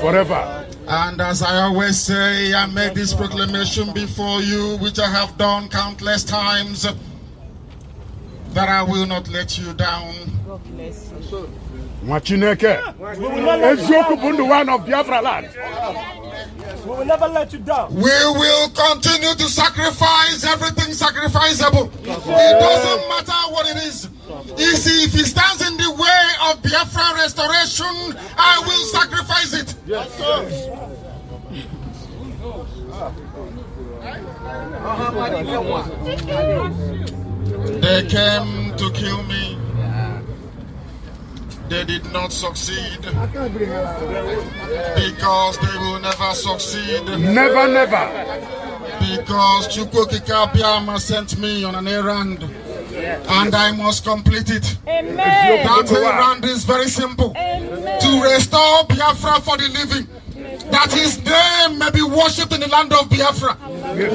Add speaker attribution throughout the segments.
Speaker 1: forever.
Speaker 2: And as I always say, I make this proclamation before you, which I have done countless times, that I will not let you down.
Speaker 3: God bless you.
Speaker 1: Machineke, Ezioku Bundu, one of Biafra land.
Speaker 4: We will never let you down.
Speaker 2: We will continue to sacrifice everything sacrificable. It doesn't matter what it is. You see, if it stands in the way of Biafra restoration, I will sacrifice it.
Speaker 4: Yes, sir.
Speaker 2: They came to kill me. They did not succeed because they will never succeed.
Speaker 1: Never, never.
Speaker 2: Because Chukwokika Biama sent me on an errand and I must complete it.
Speaker 3: Amen.
Speaker 2: That errand is very simple.
Speaker 3: Amen.
Speaker 2: To restore Biafra for the living. That his name may be worshipped in the land of Biafra.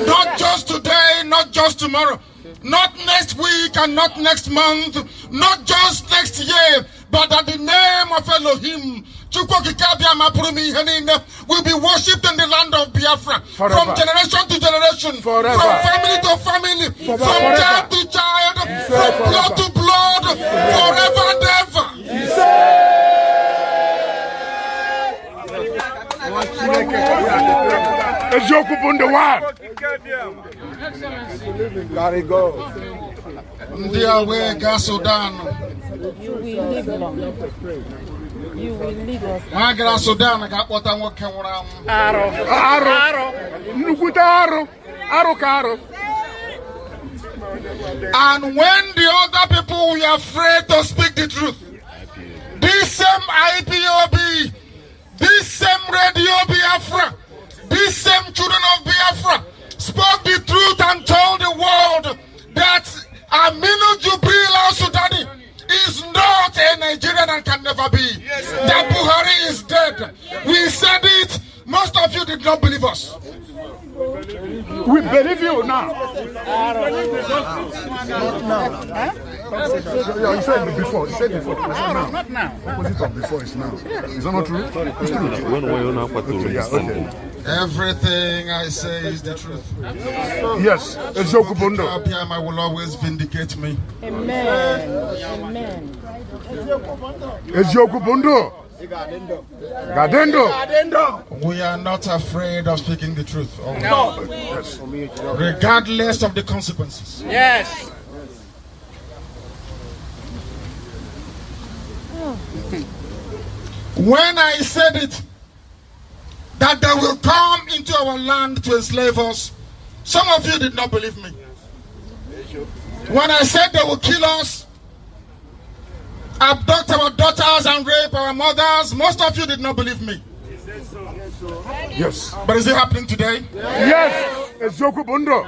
Speaker 2: Not just today, not just tomorrow. Not next week and not next month. Not just next year. But that the name of Elohim will be worshipped in the land of Biafra.
Speaker 1: Forever.
Speaker 2: From generation to generation.
Speaker 1: Forever.
Speaker 2: From family to family.
Speaker 1: Forever.
Speaker 2: From child to child. From blood to blood. Forever and ever.
Speaker 1: Ezioku Bundu, one.
Speaker 4: Gotta go.
Speaker 2: Ndia we Sudan.
Speaker 3: You will live long. You will live us.
Speaker 2: I got Sudan. I got what I'm working around.
Speaker 1: Aro. Aro.
Speaker 2: And when the other people were afraid to speak the truth, this same IPOB, this same Radio Biafra, these same children of Biafra spoke the truth and told the world that Aminu Jubril al-Sudani is not a Nigerian and can never be. Yes, that Buhari is dead. We said it. Most of you did not believe us.
Speaker 1: We believe you now. You said before. It's now.
Speaker 3: Not now.
Speaker 1: Opposite of before is now. Is that not true? It's true.
Speaker 2: Everything I say is the truth.
Speaker 1: Yes. Ezioku Bundu.
Speaker 2: I will always vindicate me.
Speaker 3: Amen. Amen.
Speaker 1: Ezioku Bundu. Gadendo.
Speaker 2: We are not afraid of speaking the truth.
Speaker 3: No.
Speaker 1: Yes.
Speaker 2: Regardless of the consequences.
Speaker 3: Yes.
Speaker 2: When I said it, that they will come into our land to enslave us, some of you did not believe me. When I said they will kill us, abduct our daughters and rape our mothers, most of you did not believe me.
Speaker 1: Yes.
Speaker 2: But is it happening today?
Speaker 1: Yes. Ezioku Bundu.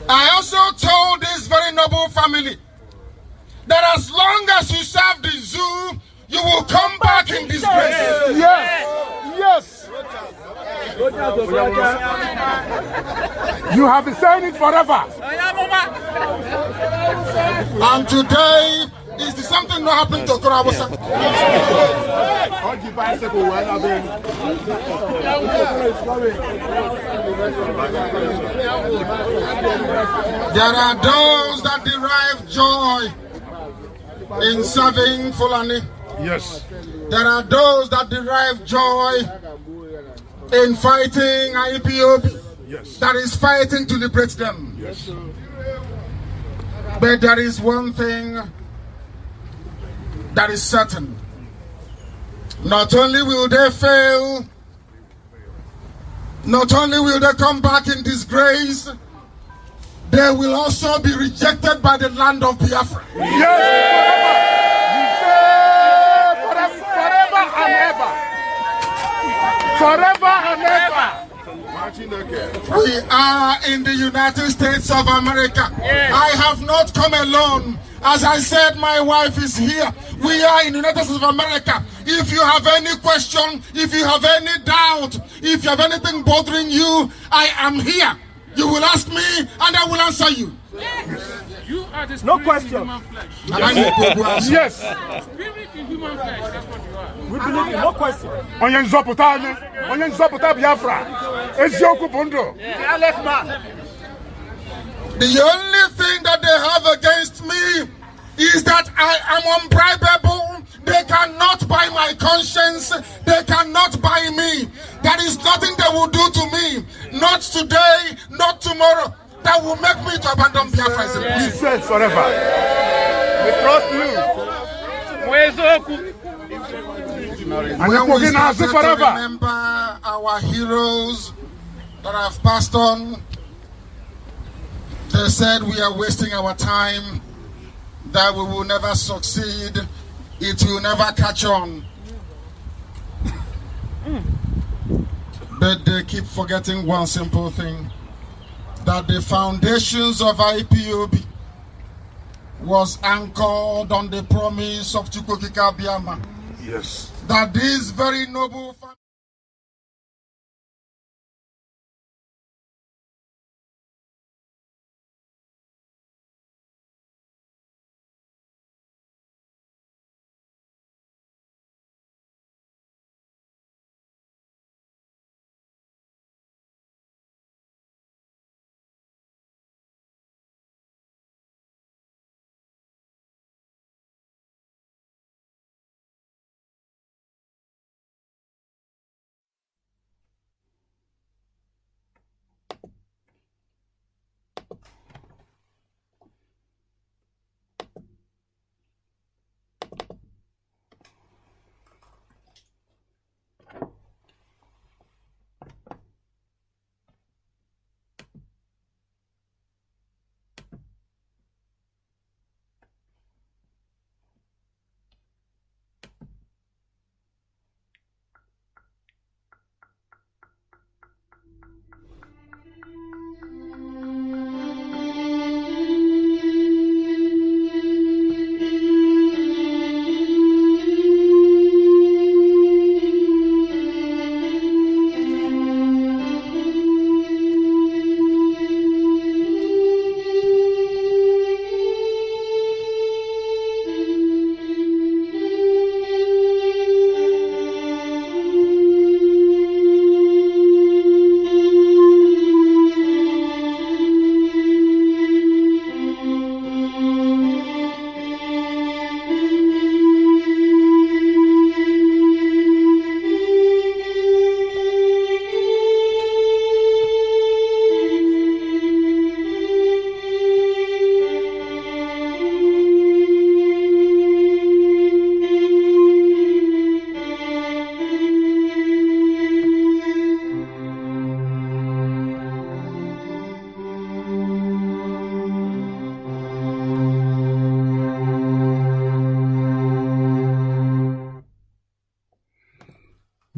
Speaker 2: I also told this very noble family that as long as you serve the zoo, you will come back in disgrace.
Speaker 1: Yes. Yes. You have been saying it forever.
Speaker 2: And today is the something that happened to Kurabosa. There are those that derive joy in serving Fulani.
Speaker 1: Yes.
Speaker 2: There are those that derive joy in fighting IPOB.
Speaker 1: Yes.
Speaker 2: That is fighting to liberate them.
Speaker 1: Yes.
Speaker 2: But there is one thing that is certain. Not only will they fail, not only will they come back in disgrace, they will also be rejected by the land of Biafra.
Speaker 1: Yes. Forever and ever.
Speaker 2: We are in the United States of America.
Speaker 3: Yes.
Speaker 2: I have not come alone. As I said, my wife is here. We are in the United States of America. If you have any question, if you have any doubt, if you have anything bothering you, I am here. You will ask me and I will answer you.
Speaker 3: Yes. You
Speaker 4: No question.
Speaker 1: Yes.
Speaker 5: Spirit in human flesh, that's what you are.
Speaker 4: We believe in no question.
Speaker 1: Onye nzọpụta anyị, onye nzọpụta Biafra. Eziokwu bụ ndụ.
Speaker 2: The only thing that they have against me is that I am unbribable. They cannot buy my conscience. They cannot buy me. There is nothing they will do to me. Not today, not tomorrow. That will make me to abandon Biafra.
Speaker 1: We said forever. We trust you.
Speaker 2: When we started to remember our heroes that have passed on, they said we are wasting our time, that we will never succeed, it will never catch on. But they keep forgetting one simple thing, that the foundations of IPOB was anchored on the promise of Chukwukika Biama.
Speaker 1: Yes.
Speaker 2: That this very noble family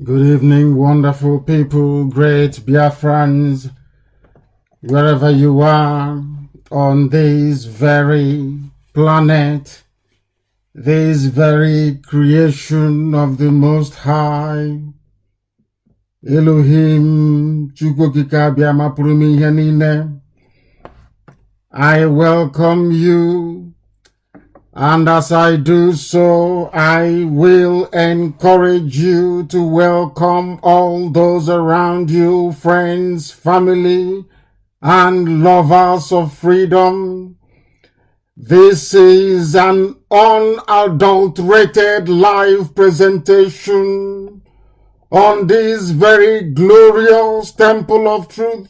Speaker 6: Good evening, wonderful people, great Biafrans, wherever you are on this very planet, this very creation of the Most High, Elohim, Chukwukika Biama Purumi ihe niile. I welcome you. And as I do so, I will encourage you to welcome all those around you, friends, family, and lovers of freedom. This is an unadulterated live presentation on this very glorious temple of truth,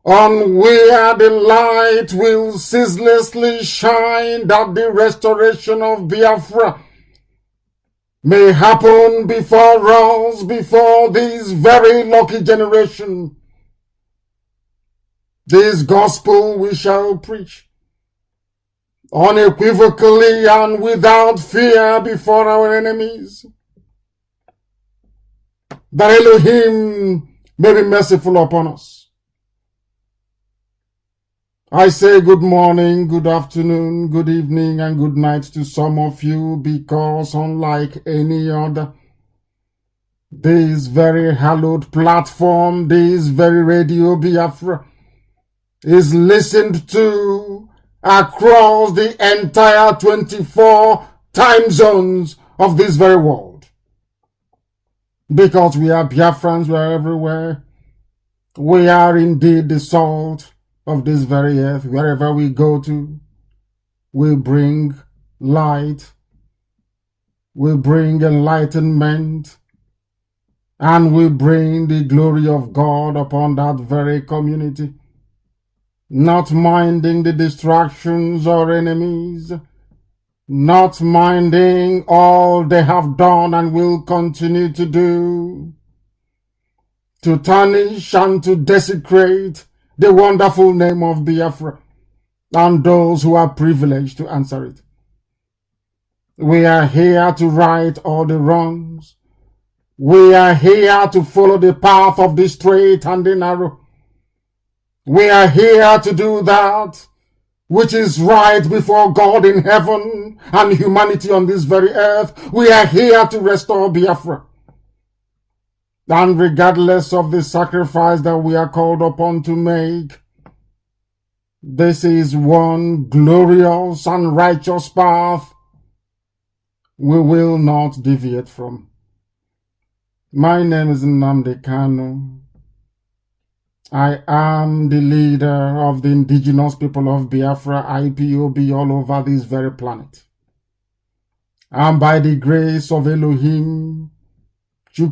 Speaker 6: on where the light will ceaselessly shine, that the restoration of Biafra may happen before us, before this very lucky generation. This gospel we shall preach unequivocally and without fear before our enemies, that Elohim may be merciful upon us. I say good morning, good afternoon, good evening, and good night to some of you, because unlike any other, this very hallowed platform, this very Radio Biafra, is listened to across the entire 24 time zones of this very world. Because we are Biafrans, we are everywhere. We are indeed the salt of this very earth. Wherever we go to, we bring light, we bring enlightenment, and we bring the glory of God upon that very community, not minding the distractions or enemies, not minding all they have done and will continue to do, to tarnish and to desecrate the wonderful name of Biafra and those who are privileged to answer it. We are here to right all the wrongs. We are here to follow the path of the straight and the narrow. We are here to do that which is right before God in heaven and humanity on this very earth. We are here to restore Biafra. And regardless of the sacrifice that we are called upon to make, this is one glorious and righteous path we will not deviate from. My name is Nnamdi Kanu. I am the leader of the indigenous people of Biafra, IPOB, all over this very planet. And by the grace of Elohim, I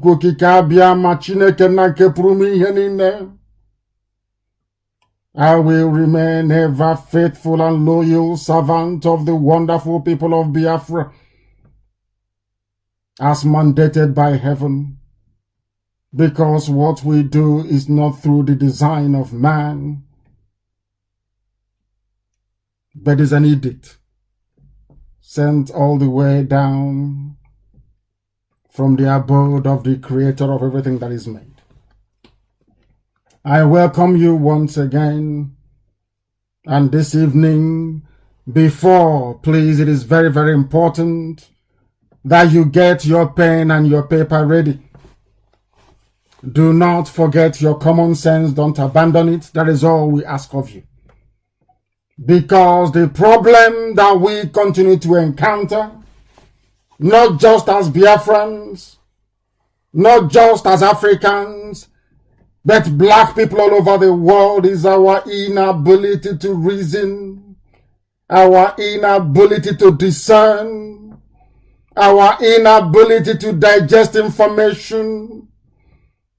Speaker 6: will remain ever faithful and loyal servant of the wonderful people of Biafra, as mandated by heaven. Because what we do is not through the design of man, but is an edict sent all the way down from the abode of the creator of everything that is made. I welcome you once again, and this evening, please, it is very, very important that you get your pen and your paper ready. Do not forget your common sense. Don't abandon it. That is all we ask of you. Because the problem that we continue to encounter, not just as Biafrans, not just as Africans, but black people all over the world, is our inability to reason, our inability to discern, our inability to digest information,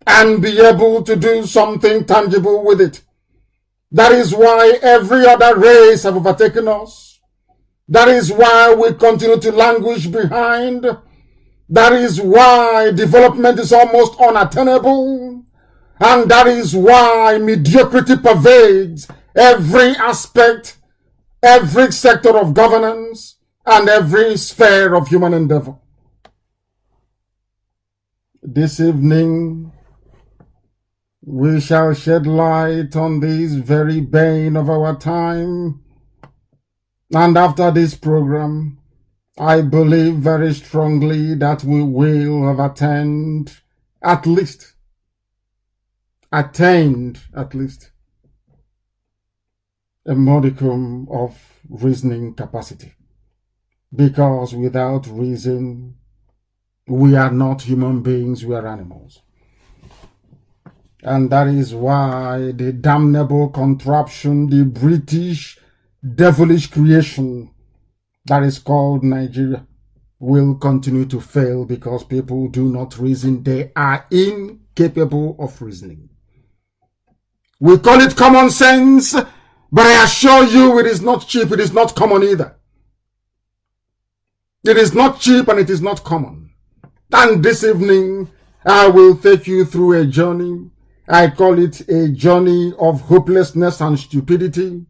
Speaker 6: and be able to do something tangible with it. That is why every other race have overtaken us. That is why we continue to languish behind. That is why development is almost unattainable. And that is why mediocrity pervades every aspect, every sector of governance, and every sphere of human endeavor. This evening, we shall shed light on this very bane of our time. And after this program, I believe very strongly that we will have attained at least a modicum of reasoning capacity. Because without reason, we are not human beings, we are animals. And that is why the damnable contraption, the British devilish creation that is called Nigeria, will continue to fail because people do not reason. They are incapable of reasoning. We call it common sense, but I assure you it is not cheap, it is not common either. It is not cheap and it is not common. And this evening, I will take you through a journey. I call it a journey of hopelessness and stupidity.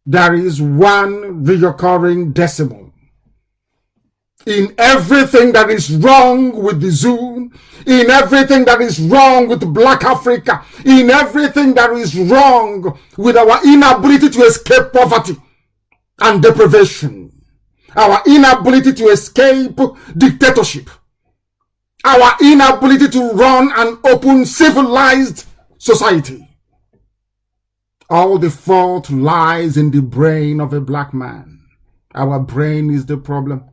Speaker 6: There is one recurring decimal in everything that is wrong with the zoo, in everything that is wrong with Black Africa, in everything that is wrong with our inability to escape poverty and deprivation, our inability to escape dictatorship, our inability to run an open, civilized society. all the fault lies in the brain of a black man. Our brain is the problem.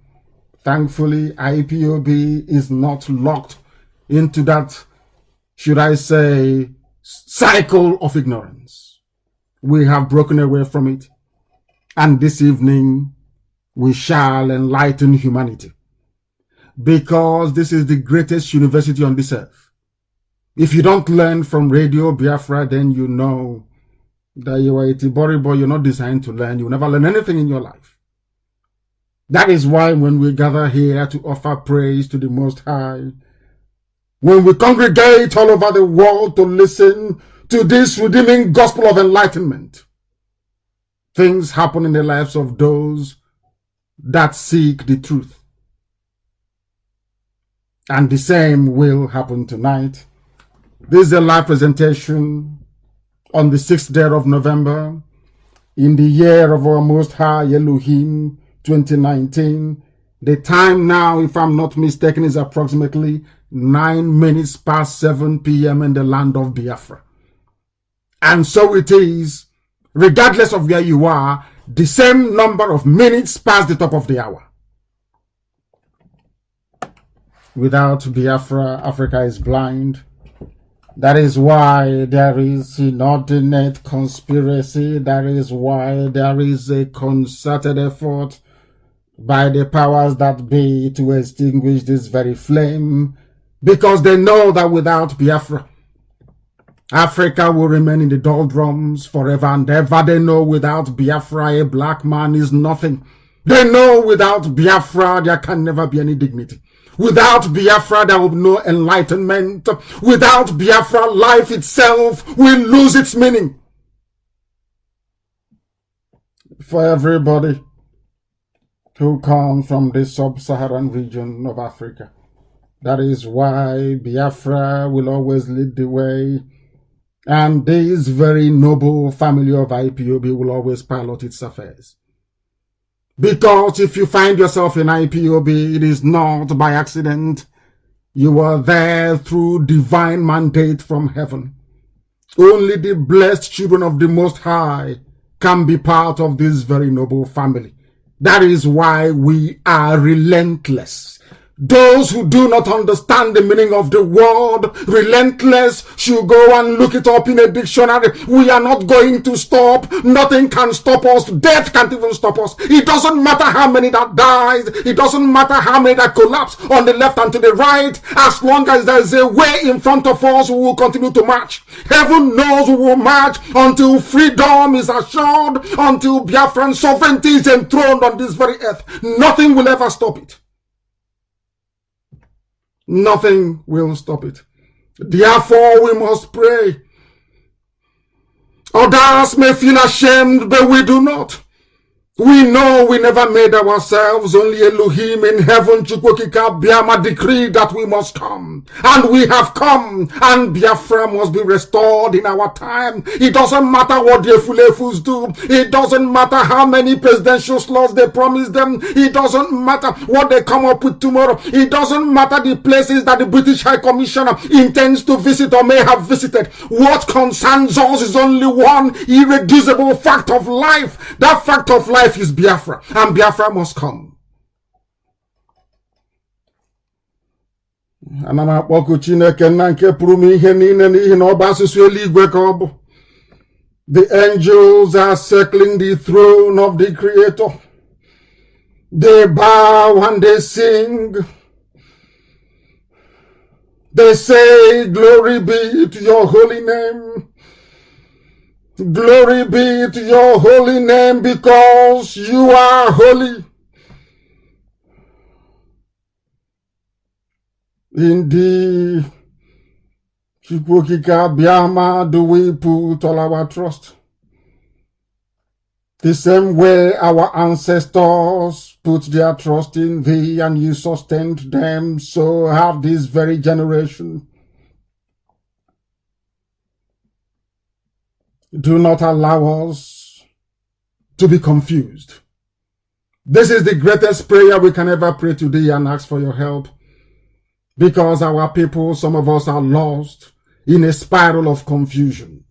Speaker 6: Thankfully, IPOB is not locked into that, should I say, cycle of ignorance. We have broken away from it. And this evening, we shall enlighten humanity. Because this is the greatest university on this earth. If you don't learn from Radio Biafra, then you know that you are a Tibori boy. You're not designed to learn. You'll never learn anything in your life. That is why when we gather here to offer praise to the Most High, when we congregate all over the world to listen to this redeeming gospel of enlightenment, things happen in the lives of those that seek the truth. And the same will happen tonight. This is a live presentation on the 6th day of November in the year of our Most High Elohim 2019. The time now, if I'm not mistaken, is approximately 9 minutes past 7 p.m. in the land of Biafra. And so it is, regardless of where you are, the same number of minutes past the top of the hour. Without Biafra, Africa is blind. That is why there is inordinate conspiracy. That is why there is a concerted effort by the powers that be to extinguish this very flame, because they know that without Biafra, Africa will remain in the doldrums forever and ever. They know without Biafra, a black man is nothing. They know without Biafra, there can never be any dignity. Without Biafra, there will be no enlightenment. Without Biafra, life itself will lose its meaning. For everybody who comes from the sub-Saharan region of Africa, that is why Biafra will always lead the way, and this very noble family of IPOB will always pilot its affairs. Because if you find yourself in IPOB, it is not by accident. You are there through divine mandate from heaven. Only the blessed children of the Most High can be part of this very noble family. That is why we are relentless. Those who do not understand the meaning of the word relentless should go and look it up in a dictionary. We are not going to stop. Nothing can stop us. Death can't even stop us. It doesn't matter how many that dies. It doesn't matter how many that collapse on the left and to the right. As long as there is a way in front of us, we will continue to march. Heaven knows we will march until freedom is assured, until Biafran sovereignty is enthroned on this very earth. Nothing will ever stop it. Nothing will stop it. Therefore, we must pray. Others may feel ashamed, but we do not. We know we never made ourselves. Only Elohim in heaven, Chukwokika Biama, decreed that we must come. And we have come. And Biafra must be restored in our time. It doesn't matter what the Efulefus do. It doesn't matter how many presidential slots they promise them. It doesn't matter what they come up with tomorrow. It doesn't matter the places that the British High Commissioner intends to visit or may have visited. What concerns us is only one irreducible fact of life. That fact of life is Biafra, and Biafra must come. Ana m akpọku Chineke nna nke pụrụ m ihe niile n'ihi na ọ bụ asụsụ eluigwe ka ọ bụ. The angels are circling the throne of the Creator. They bow and they sing. They say, glory be to your holy name. Glory be to your holy name, because you are holy. In the Chukwokika Biama do we put all our trust. The same way our ancestors put their trust in thee and you sustained them, so have this very generation. Do not allow us to be confused. This is the greatest prayer we can ever pray today and ask for your help. Because our people, some of us are lost in a spiral of confusion.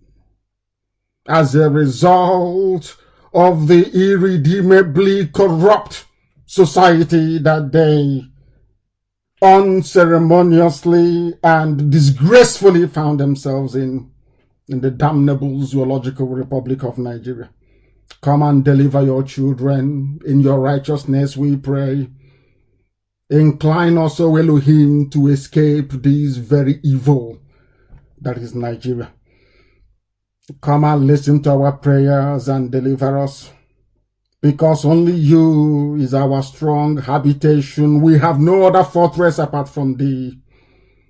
Speaker 6: as a result of the irredeemably corrupt society that they unceremoniously and disgracefully found themselves in the damnable Zoological Republic of Nigeria. Come and deliver your children in your righteousness, we pray. Incline us, O Elohim, to escape this very evil that is Nigeria. Come and listen to our prayers and deliver us, because only you is our strong habitation. We have no other fortress apart from thee.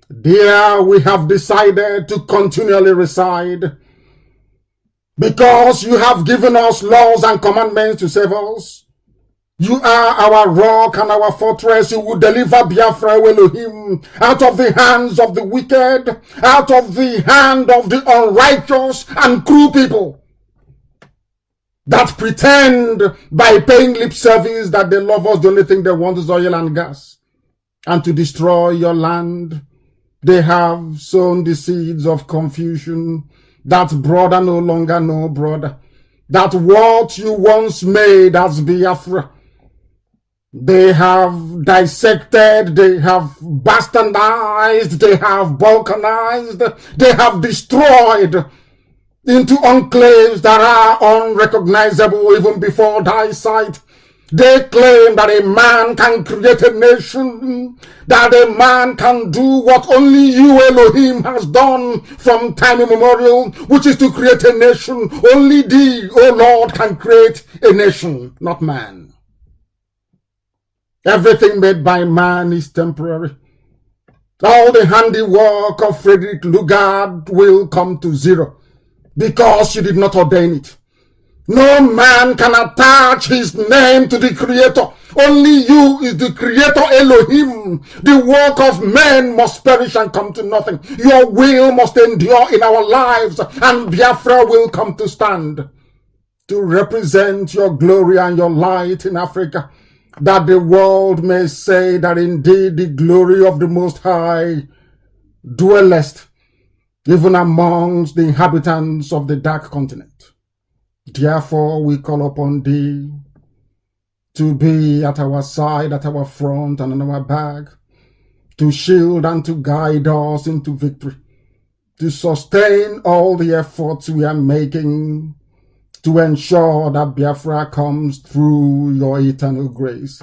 Speaker 6: There we have decided to continually reside, because you have given us laws and commandments to save us. You are our rock and our fortress. You will deliver Biafra, Elohim, out of the hands of the wicked, out of the hand of the unrighteous and cruel people that pretend by paying lip service that they love us. The only thing they want is oil and gas, and to destroy your land. They have sown the seeds of confusion, that brother no longer no brother, that what you once made as Biafra, they have dissected, they have bastardized, they have balkanized, they have destroyed into enclaves that are unrecognizable even before thy sight. They claim that a man can create a nation, that a man can do what only you, Elohim, has done from time immemorial, which is to create a nation. Only thee, O Lord, can create a nation, not man. Everything made by man is temporary. All the handiwork of Frederick Lugard will come to zero, because you did not ordain it. No man can attach his name to the Creator. Only you is the Creator, Elohim. The work of men must perish and come to nothing. Your will must endure in our lives, and Biafra will come to stand to represent your glory and your light in Africa, that the world may say that indeed the glory of the Most High dwelleth even amongst the inhabitants of the dark continent. Therefore, we call upon thee to be at our side, at our front, and on our back, to shield and to guide us into victory, to sustain all the efforts we are making to ensure that Biafra comes through your eternal grace,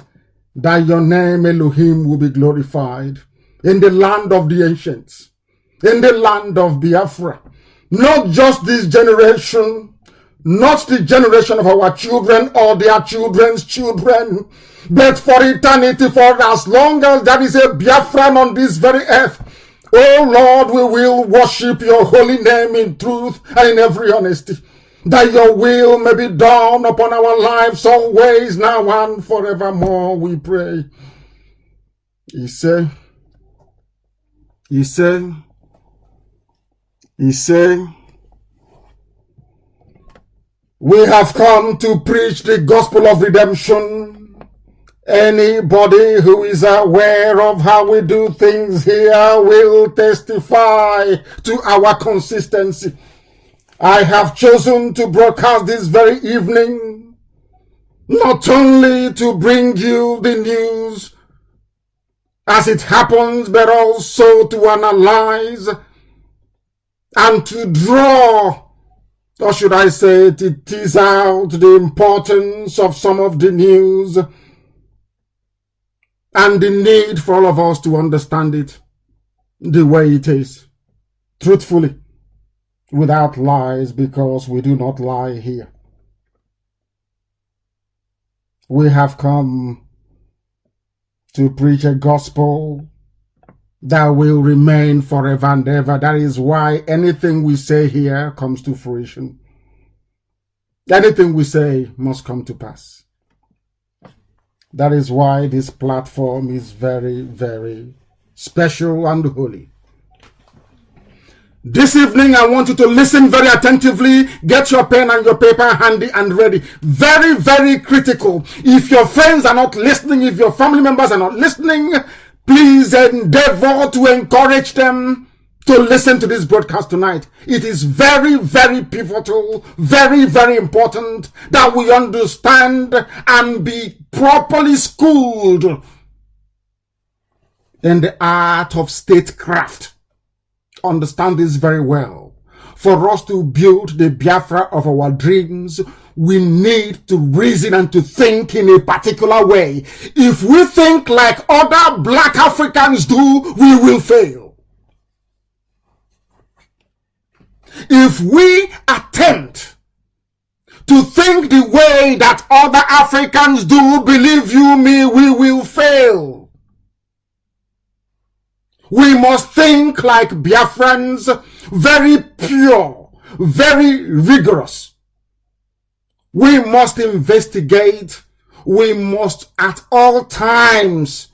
Speaker 6: that your name, Elohim, will be glorified in the land of the ancients, in the land of Biafra. Not just this generation, not the generation of our children or their children's children, but for eternity, for as long as there is a Biafran on this very earth. Oh Lord, we will worship your holy name in truth and in every honesty, that your will may be done upon our lives always, now and forevermore, we pray. He said, we have come to preach the gospel of redemption. Anybody who is aware of how we do things here will testify to our consistency. I have chosen to broadcast this very evening, not only to bring you the news as it happens, but also to analyze and to draw, or should I say, to tease out the importance of some of the news and the need for all of us to understand it the way it is, truthfully, without lies, because we do not lie here. We have come to preach a gospel that will remain forever and ever. That is why anything we say here comes to fruition. Anything we say must come to pass. That is why this platform is very, very special and holy. This evening, I want you to listen very attentively. Get your pen and your paper handy and ready. Very, very critical. If your friends are not listening, if your family members are not listening, please endeavor to encourage them to listen to this broadcast tonight. It is very, very pivotal, very, very important that we understand and be properly schooled in the art of statecraft. Understand this very well. For us to build the Biafra of our dreams, we need to reason and to think in a particular way. If we think like other black Africans do, we will fail. If we attempt to think the way that other Africans do, believe you me, we will fail. We must think like Biafrans, very pure, very rigorous. We must investigate. We must at all times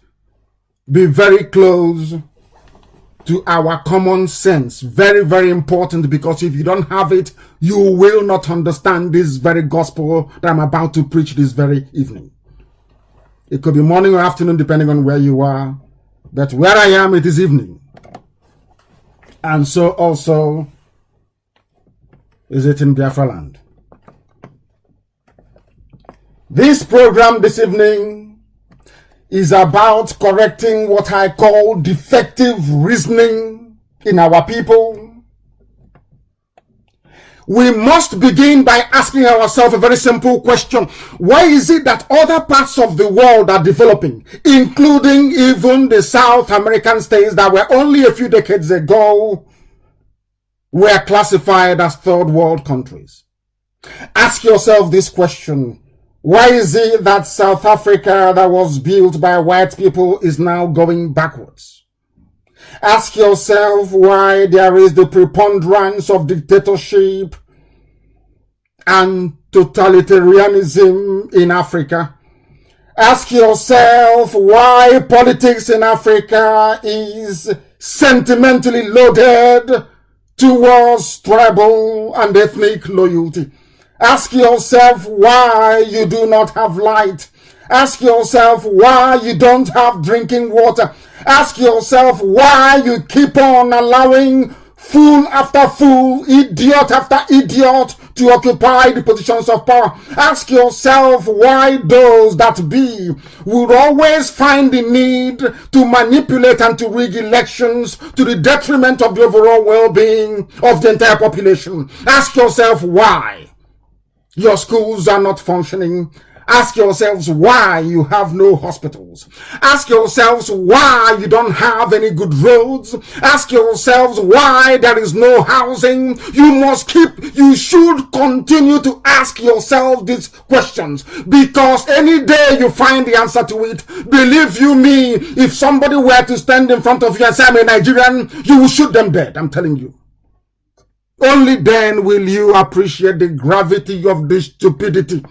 Speaker 6: be very close to our common sense. Very, very important, because if you don't have it, you will not understand this very gospel that I'm about to preach this very evening. It could be morning or afternoon, depending on where you are. But where I am, it is evening. And so also is it in Biafra land. This program this evening is about correcting what I call defective reasoning in our people. We must begin by asking ourselves a very simple question. Why is it that other parts of the world are developing, including even the South American states that were only a few decades ago were classified as third world countries? Ask yourself this question. Why is it that South Africa, that was built by white people, is now going backwards? Ask yourself why there is the preponderance of dictatorship and totalitarianism in Africa. Ask yourself why politics in Africa is sentimentally loaded towards tribal and ethnic loyalty. Ask yourself why you do not have light. Ask yourself why you don't have drinking water. Ask yourself why you keep on allowing fool after fool, idiot after idiot to occupy the positions of power. Ask yourself why those that be would always find the need to manipulate and to rig elections to the detriment of the overall well-being of the entire population. Ask yourself why your schools are not functioning. Ask yourselves why you have no hospitals. Ask yourselves why you don't have any good roads. Ask yourselves why there is no housing. You should continue to ask yourself these questions, because any day you find the answer to it, believe you me, if somebody were to stand in front of you and say, I'm a Nigerian, you will shoot them dead. I'm telling you. Only then will you appreciate the gravity of the stupidity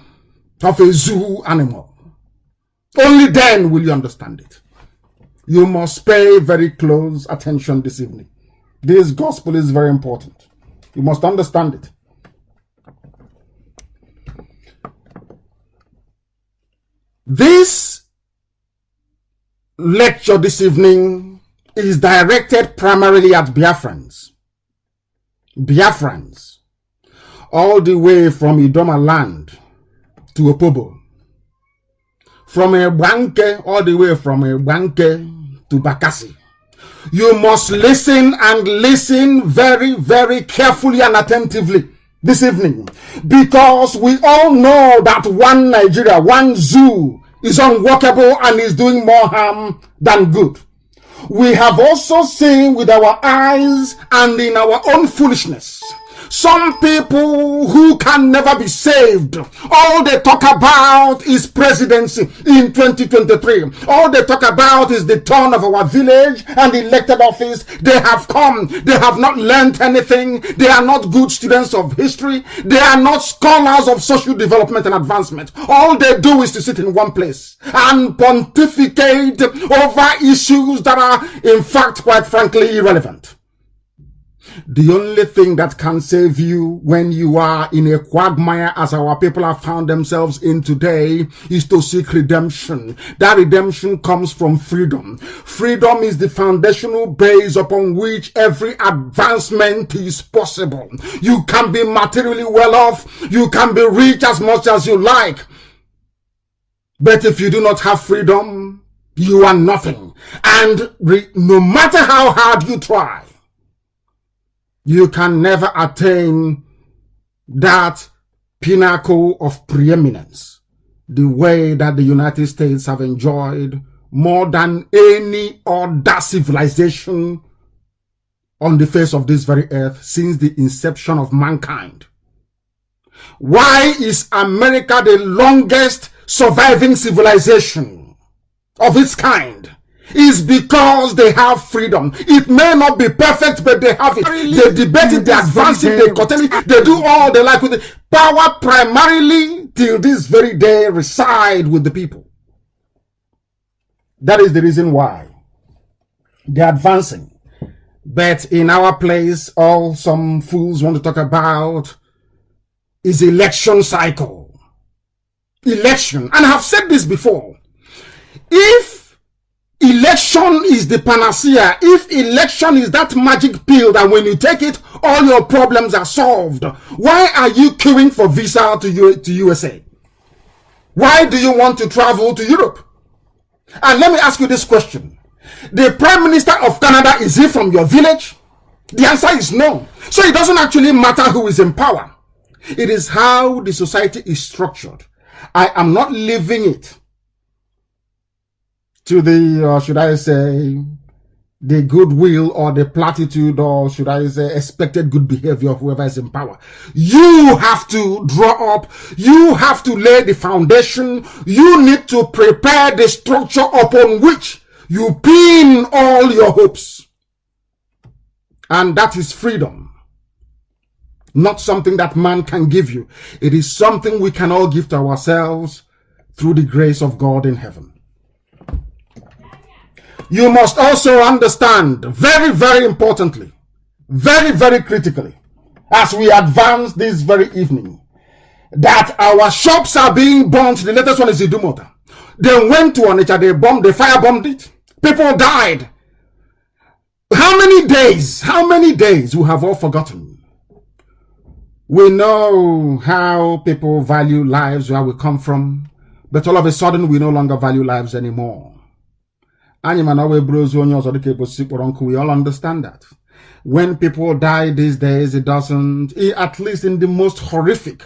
Speaker 6: of a zoo animal. Only then will you understand it. You must pay very close attention this evening. This gospel is very important. You must understand it. This lecture this evening is directed primarily at Biafrans. Biafrans, all the way from Idoma land to Opobo, from Ebanke, all the way from Ebanke to Bakassi. You must listen, and listen very, very carefully and attentively this evening, because we all know that one Nigeria, one zoo is unworkable and is doing more harm than good. We have also seen with our eyes and in our own foolishness some people who can never be saved. All they talk about is presidency in 2023. All they talk about is the turn of our village and elected office. They have come. They have not learned anything. They are not good students of history. They are not scholars of social development and advancement. All they do is to sit in one place and pontificate over issues that are, in fact, quite frankly, irrelevant. The only thing that can save you when you are in a quagmire, as our people have found themselves in today, is to seek redemption. That redemption comes from freedom. Freedom is the foundational base upon which every advancement is possible. You can be materially well off. You can be rich as much as you like. But if you do not have freedom, you are nothing. And no matter how hard you try, you can never attain that pinnacle of preeminence the way that the United States have enjoyed more than any other civilization on the face of this very earth since the inception of mankind. Why is America the longest surviving civilization of its kind? Is because they have freedom. It may not be perfect, but they have it. They debate it, they advance it, they curtail it, they do all they like with it. Power primarily till this very day reside with the people. That is the reason why they're advancing. But in our place, all some fools want to talk about is election cycle. Election. And I have said this before. If election is the panacea, if election is that magic pill that when you take it, all your problems are solved, why are you queuing for visa to USA? Why do you want to travel to Europe? And let me ask you this question. The Prime Minister of Canada, is he from your village? The answer is no. So it doesn't actually matter who is in power. It is how the society is structured. I am not leaving it to the, should I say, the goodwill or the platitude, or should I say, expected good behavior of whoever is in power. You have to draw up, you have to lay the foundation, you need to prepare the structure upon which you pin all your hopes. And that is freedom. Not something that man can give you. It is something we can all give to ourselves through the grace of God in heaven. You must also understand, very, very importantly, very, very critically, as we advance this very evening, that our shops are being burnt. The latest one is Idumota. They went to Onitsha, they firebombed it. People died. How many days we have all forgotten? We know how people value lives, where we come from, but all of a sudden we no longer value lives anymore. We all understand that. When people die these days, it doesn't, at least in the most horrific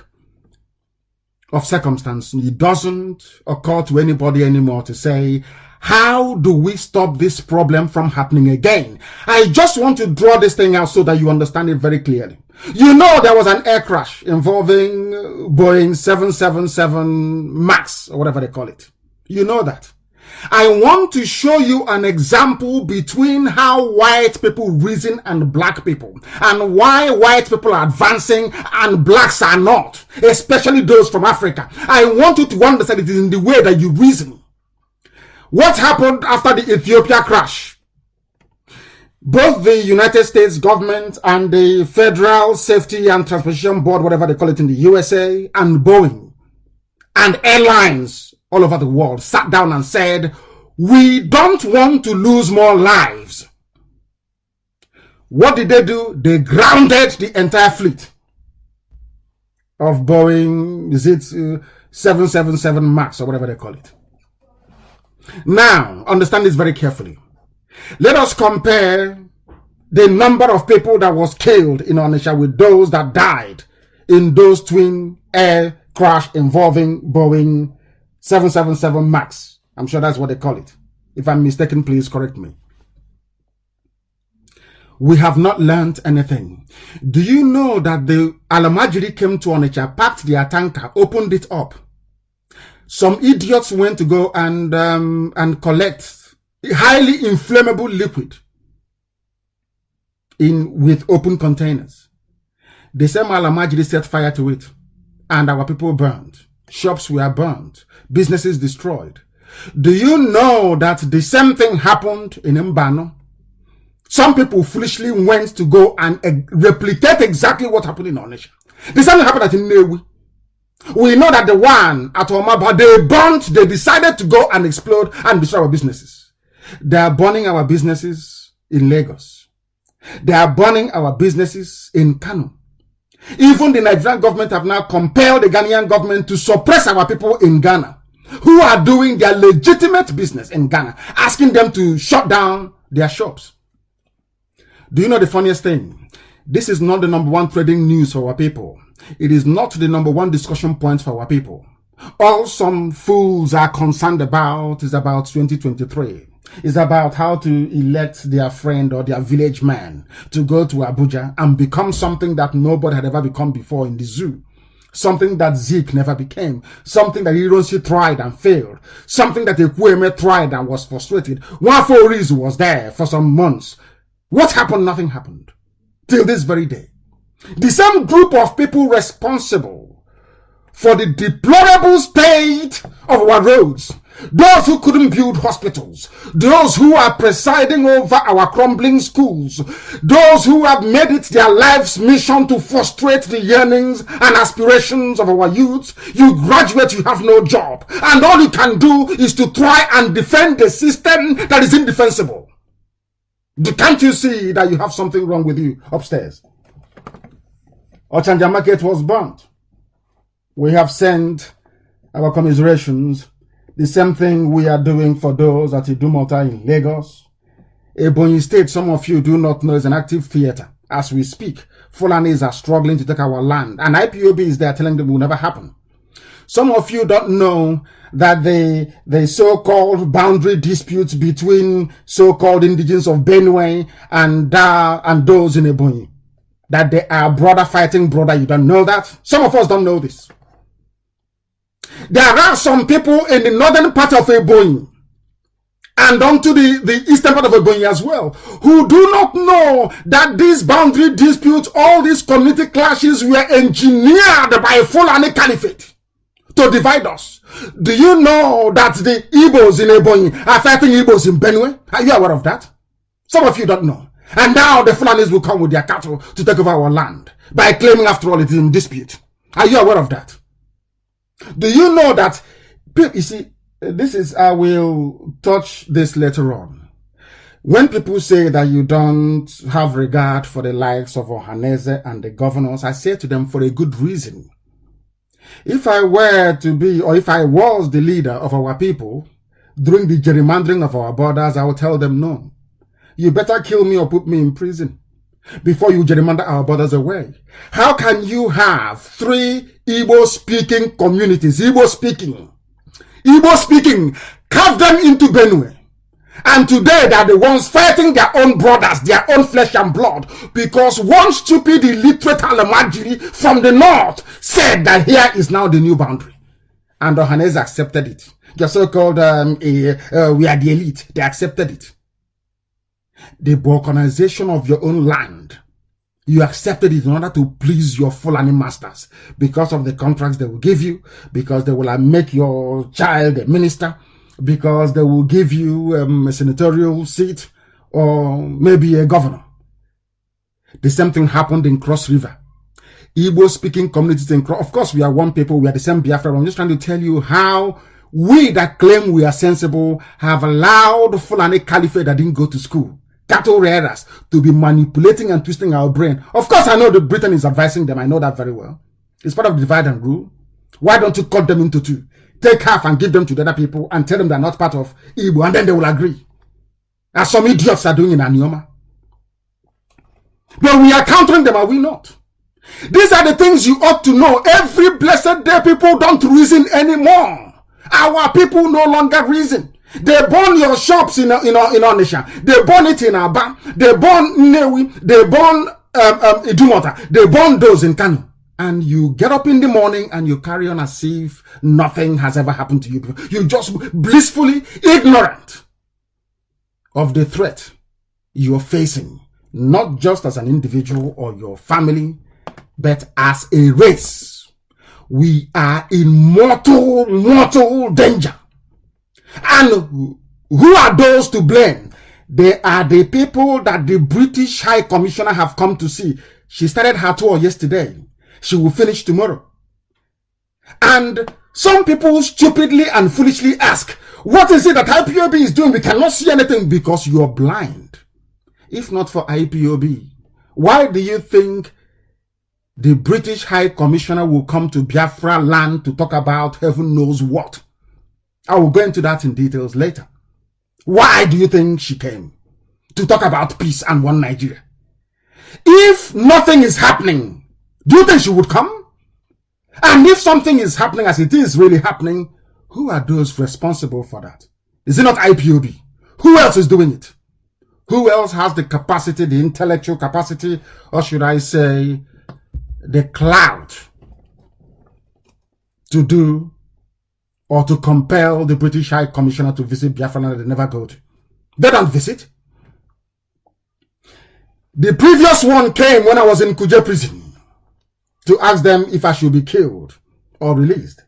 Speaker 6: of circumstances, it doesn't occur to anybody anymore to say, how do we stop this problem from happening again? I just want to draw this thing out so that you understand it very clearly. You know, there was an air crash involving Boeing 777 MAX, or whatever they call it. You know that. I want to show you an example between how white people reason and black people, and why white people are advancing and blacks are not, especially those from Africa. I want you to understand it is in the way that you reason. What happened after the Ethiopia crash? Both the United States government and the Federal Safety and Transportation Board, whatever they call it in the USA, and Boeing and airlines all over the world sat down and said, we don't want to lose more lives. What did they do? They grounded the entire fleet of Boeing, is it 777 MAX or whatever they call it. Now, understand this very carefully. Let us compare the number of people that was killed in Onitsha with those that died in those twin air crash involving Boeing 777 MAX. I'm sure that's what they call it. If I'm mistaken, please correct me. We have not learned anything. Do you know that the Alamajiri came to Onitsha, packed their tanker, opened it up? Some idiots went to go and collect highly inflammable liquid with open containers. The same Alamajiri set fire to it, and our people burned. Shops were burned. Businesses destroyed. Do you know that the same thing happened in Mbano? Some people foolishly went to go and replicate exactly what happened in our nation. The same thing happened at Nnewi. We know that the one at Omaba, they decided to go and explode and destroy our businesses. They are burning our businesses in Lagos. They are burning our businesses in Kanu. Even the Nigerian government have now compelled the Ghanaian government to suppress our people in Ghana, who are doing their legitimate business in Ghana, asking them to shut down their shops. Do you know the funniest thing? This is not the number one trading news for our people. It is not the number one discussion point for our people. All some fools are concerned about is about 2023. It's about how to elect their friend or their village man to go to Abuja and become something that nobody had ever become before in the zoo. Something that Zeke never became. Something that Hiroshi tried and failed. Something that Ekweme tried and was frustrated. Waforiz was there for some months. What happened? Nothing happened. Till this very day. The same group of people responsible for the deplorable state of our roads, those who couldn't build hospitals, those who are presiding over our crumbling schools, those who have made it their life's mission to frustrate the yearnings and aspirations of our youth. You graduate, you have no job, and all you can do is to try and defend the system that is indefensible. Can't you see that you have something wrong with you upstairs? Ochanja Market was burnt. We have sent our commiserations. The same thing we are doing for those at Idumota in Lagos. Ebonyi State, some of you do not know, is an active theater. As we speak, Fulanis are struggling to take our land, and IPOB is there telling them it will never happen. Some of you don't know that the so-called boundary disputes between so-called indigenes of Benue and those in Ebonyi, that they are brother fighting brother. You don't know that? Some of us don't know this. There are some people in the northern part of Ebonyi and onto the eastern part of Ebonyi as well, who do not know that these boundary disputes, all these community clashes were engineered by a Fulani Caliphate to divide us. Do you know that the Igbos in Ebonyi are fighting Igbos in Benue? Are you aware of that? Some of you don't know. And now the Fulanis will come with their cattle to take over our land by claiming, after all, it is in dispute. Are you aware of that? Do you know that, you see, I will touch this later on. When people say that you don't have regard for the likes of Ohaneze and the governors, I say to them for a good reason. If I were to be, or if I was the leader of our people during the gerrymandering of our borders, I would tell them no. You better kill me or put me in prison before you gerrymander our borders away. How can you have 3 Igbo-speaking communities, Igbo-speaking, carve them into Benue, and today they are the ones fighting their own brothers, their own flesh and blood, because one stupid illiterate Alamajiri from the north said that here is now the new boundary, and Ohanese accepted it. The so-called we are the elite, they accepted it. The balkanization of your own land, you accepted it in order to please your Fulani masters because of the contracts they will give you, because they will make your child a minister, because they will give you a senatorial seat or maybe a governor. The same thing happened in Cross River. Igbo-speaking communities in Cross, of course we are one people, we are the same Biafra. I'm just trying to tell you how we that claim we are sensible have allowed Fulani Caliphate that didn't go to school, cattle rearers, to be manipulating and twisting our brain. Of course, I know that Britain is advising them. I know that very well. It's part of the divide and rule. Why don't you cut them into 2? Take half and give them to the other people and tell them they're not part of Igbo, and then they will agree. As some idiots are doing in Anioma. But we are countering them, are we not? These are the things you ought to know. Every blessed day, people don't reason anymore. Our people no longer reason. They burn your shops in Onisha. They burn it in Aba. They burn Nnewi. They burn Idumota. They burn those in Kanu. And you get up in the morning and you carry on as if nothing has ever happened to you. You're just blissfully ignorant of the threat you're facing, not just as an individual or your family, but as a race. We are in mortal danger. And who are those to blame? They are the people that the British High Commissioner have come to see. She started her tour yesterday. She will finish tomorrow. And some people stupidly and foolishly ask, what is it that IPOB is doing? We cannot see anything because you are blind. If not for IPOB, why do you think the British High Commissioner will come to Biafra land to talk about heaven knows what? I will go into that in details later. Why do you think she came? To talk about peace and one Nigeria. If nothing is happening, do you think she would come? And if something is happening as it is really happening, who are those responsible for that? Is it not IPOB? Who else is doing it? Who else has the capacity, the intellectual capacity, or should I say, the clout to do or to compel the British High Commissioner to visit Biafra that they never go to? They don't visit. The previous one came when I was in Kuje prison to ask them if I should be killed or released.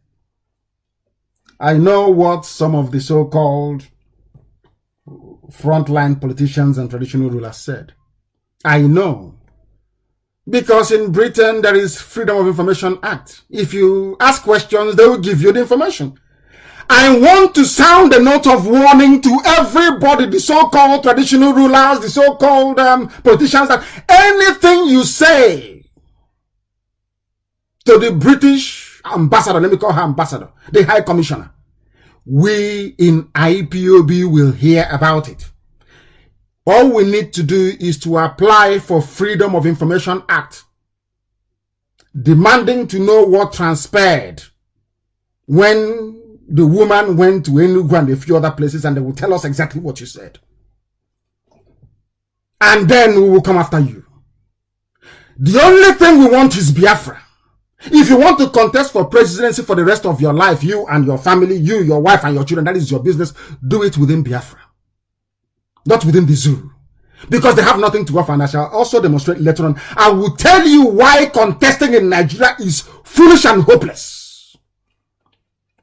Speaker 6: I know what some of the so-called frontline politicians and traditional rulers said. I know. Because in Britain, there is Freedom of Information Act. If you ask questions, they will give you the information. I want to sound a note of warning to everybody, the so-called traditional rulers, the so-called politicians, that anything you say to the British ambassador, let me call her ambassador, the High Commissioner, we in IPOB will hear about it. All we need to do is to apply for Freedom of Information Act, demanding to know what transpired when the woman went to Enugu and a few other places, and they will tell us exactly what you said. And then we will come after you. The only thing we want is Biafra. If you want to contest for presidency for the rest of your life, you and your family, you, your wife and your children, that is your business, do it within Biafra. Not within the zoo. Because they have nothing to offer, and I shall also demonstrate later on. I will tell you why contesting in Nigeria is foolish and hopeless.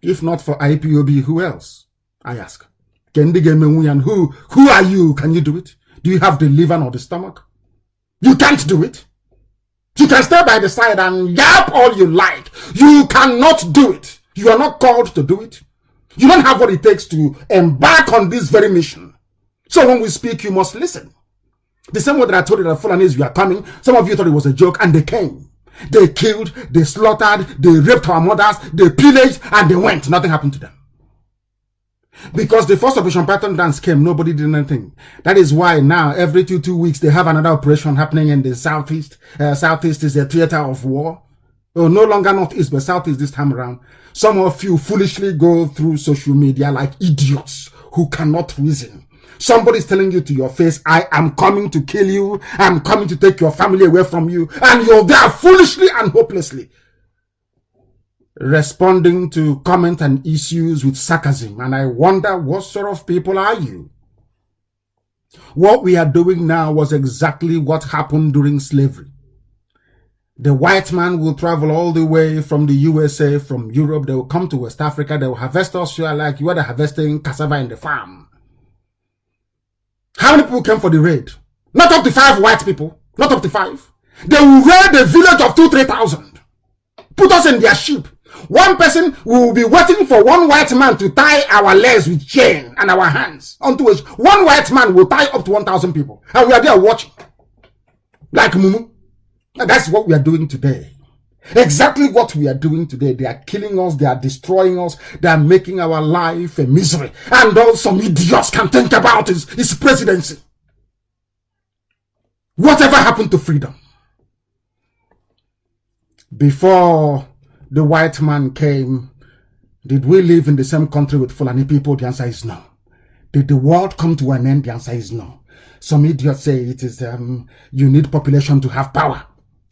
Speaker 6: If not for IPOB, who else? I ask. And who are you? Can you do it? Do you have the liver or the stomach? You can't do it. You can stay by the side and yap all you like. You cannot do it. You are not called to do it. You don't have what it takes to embark on this very mission. So when we speak, you must listen. The same way that I told you that Fulanis were coming, some of you thought it was a joke, and they came. They killed, they slaughtered, they raped our mothers, they pillaged, and they went. Nothing happened to them. Because the first Operation Python dance came, nobody did anything. That is why now, every two weeks, they have another operation happening in the southeast. Southeast is a theater of war. Oh, no longer northeast, but southeast this time around. Some of you foolishly go through social media like idiots who cannot reason. Somebody's telling you to your face, I am coming to kill you. I'm coming to take your family away from you. And you're there foolishly and hopelessly responding to comments and issues with sarcasm. And I wonder, what sort of people are you? What we are doing now was exactly what happened during slavery. The white man will travel all the way from the USA, from Europe. They will come to West Africa. They will harvest us like you are harvesting cassava in the farm. How many people came for the raid? Not up to 5 white people. Not up to 5. They will raid a village of 2,000-3,000. Put us in their ship. One person will be waiting for one white man to tie our legs with chain and our hands onto which one white man will tie up to 1,000 people. And we are there watching. Like Mumu. And that's what we are doing today. Exactly what we are doing today. They are killing us. They are destroying us. They are making our life a misery. And all some idiots can think about is presidency. Whatever happened to freedom? Before the white man came, did we live in the same country with Fulani people? The answer is no. Did the world come to an end? The answer is no. Some idiots say it is you need population to have power.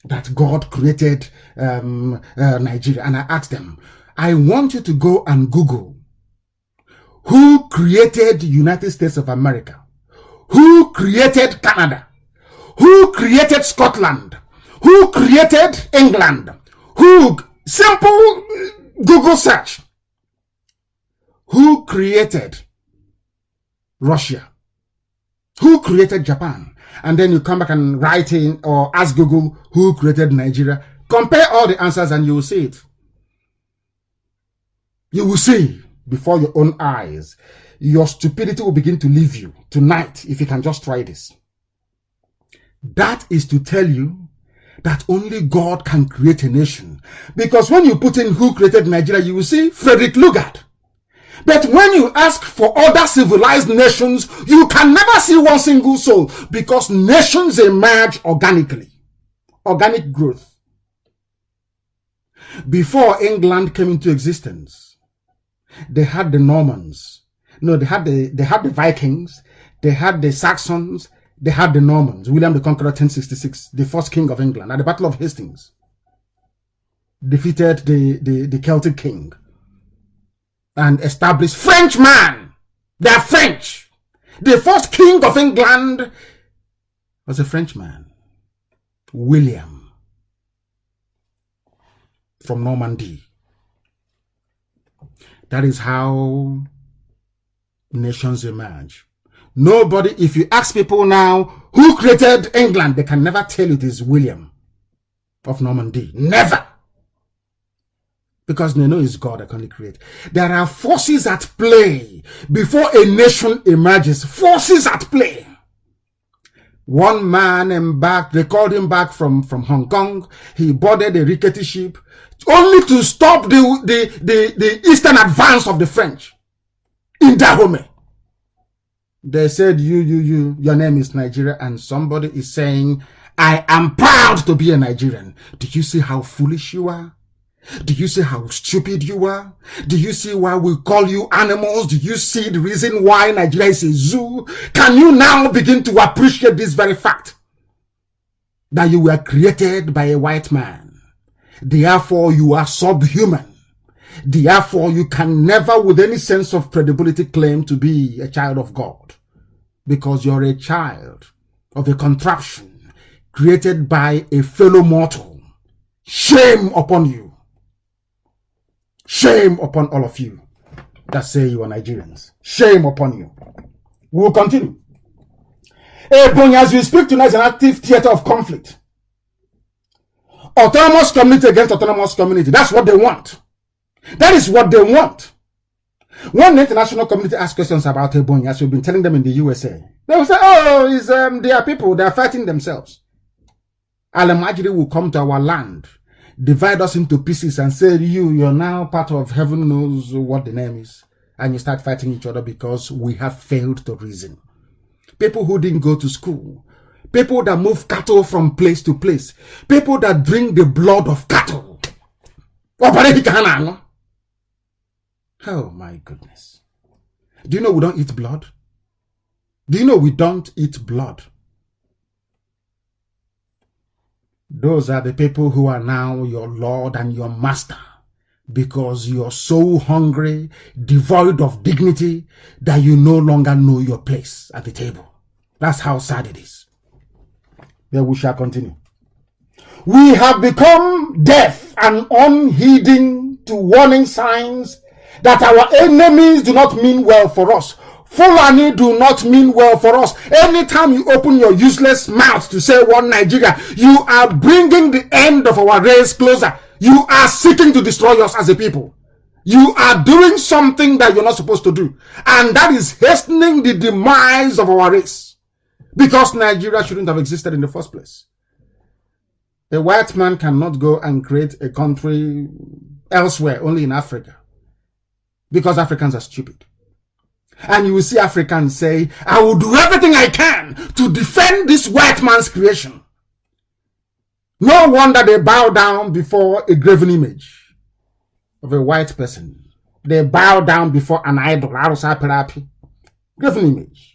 Speaker 6: That God created Nigeria. And I asked them, I want you to go and Google who created United States of America, who created Canada, who created Scotland, who created England, simple Google search, who created Russia, Who created Japan? And then you come back and write in or ask Google who created Nigeria. Compare all the answers and you will see it. You will see before your own eyes. Your stupidity will begin to leave you tonight if you can just try this. That is to tell you that only God can create a nation. Because when you put in who created Nigeria, you will see Frederick Lugard. But when you ask for other civilized nations, you can never see one single soul, because nations emerge organically. Organic growth. Before England came into existence, they had the Normans. No, they had the Vikings, they had the Saxons, they had the Normans. William the Conqueror, 1066, the first king of England, at the Battle of Hastings, defeated the Celtic king and established Frenchman. They are French. The first king of England was a Frenchman, William, from Normandy. That is how nations emerge. Nobody, if you ask people now who created England, they can never tell you it is William of Normandy. Never. Because they know it's God that can create. There are forces at play before a nation emerges. Forces at play. One man embarked, they called him back from Hong Kong. He boarded a rickety ship only to stop the eastern advance of the French in Dahomey. They said, your name is Nigeria, and somebody is saying, I am proud to be a Nigerian. Do you see how foolish you are? Do you see how stupid you are? Do you see why we call you animals? Do you see the reason why Nigeria is a zoo? Can you now begin to appreciate this very fact? That you were created by a white man. Therefore, you are subhuman. Therefore, you can never, with any sense of credibility, claim to be a child of God. Because you're a child of a contraption created by a fellow mortal. Shame upon you. Shame upon all of you that say you are Nigerians. Shame upon you. We will continue. Ebonyi, as we speak tonight, is an active theater of conflict. Autonomous community against autonomous community. That's what they want. That is what they want. When the international community asks questions about Ebonyi, as we've been telling them in the USA, they will say, oh, they are people, they are fighting themselves. Al-Majiri will come to our land, divide us into pieces and say, you're now part of heaven knows what the name is. And you start fighting each other because we have failed to reason. People who didn't go to school. People that move cattle from place to place. People that drink the blood of cattle. Oh my goodness. Do you know we don't eat blood? Do you know we don't eat blood? Those are the people who are now your Lord and your Master, because you're so hungry, devoid of dignity, that you no longer know your place at the table. That's how sad it is. Then we shall continue. We have become deaf and unheeding to warning signs that our enemies do not mean well for us. Fulani do not mean well for us. Anytime you open your useless mouth to say one Nigeria, you are bringing the end of our race closer. You are seeking to destroy us as a people. You are doing something that you're not supposed to do. And that is hastening the demise of our race. Because Nigeria shouldn't have existed in the first place. A white man cannot go and create a country elsewhere, only in Africa. Because Africans are stupid. And you will see Africans say, I will do everything I can to defend this white man's creation. No wonder they bow down before a graven image of a white person. They bow down before an idol, graven image.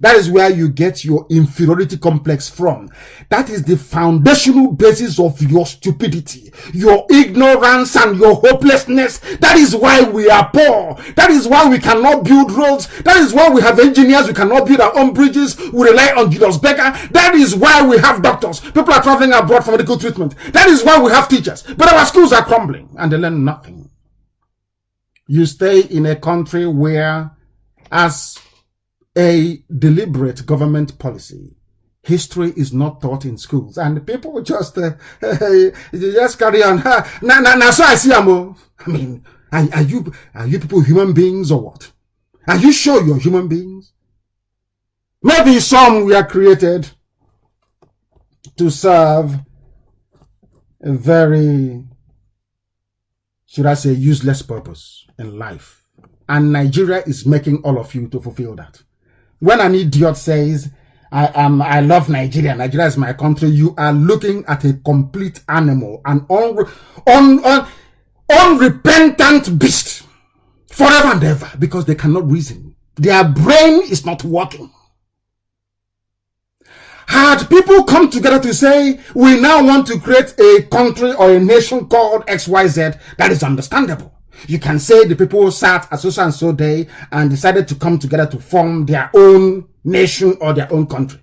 Speaker 6: That is where you get your inferiority complex from. That is the foundational basis of your stupidity, your ignorance and your hopelessness. That is why we are poor. That is why we cannot build roads. That is why we have engineers. We cannot build our own bridges. We rely on Julius Becker. That is why we have doctors. People are traveling abroad for medical treatment. That is why we have teachers. But our schools are crumbling and they learn nothing. You stay in a country where, as a deliberate government policy. History is not taught in schools, and people just carry on. Now, so I see, I mean, are you people human beings or what? Are you sure you're human beings? Maybe some were created to serve a very, should I say, useless purpose in life. And Nigeria is making all of you to fulfill that. When an idiot says, I love Nigeria, Nigeria is my country, you are looking at a complete animal, an unrepentant beast, forever and ever, because they cannot reason. Their brain is not working. Had people come together to say, we now want to create a country or a nation called XYZ, that is understandable. You can say the people sat at so and so day and decided to come together to form their own nation or their own country.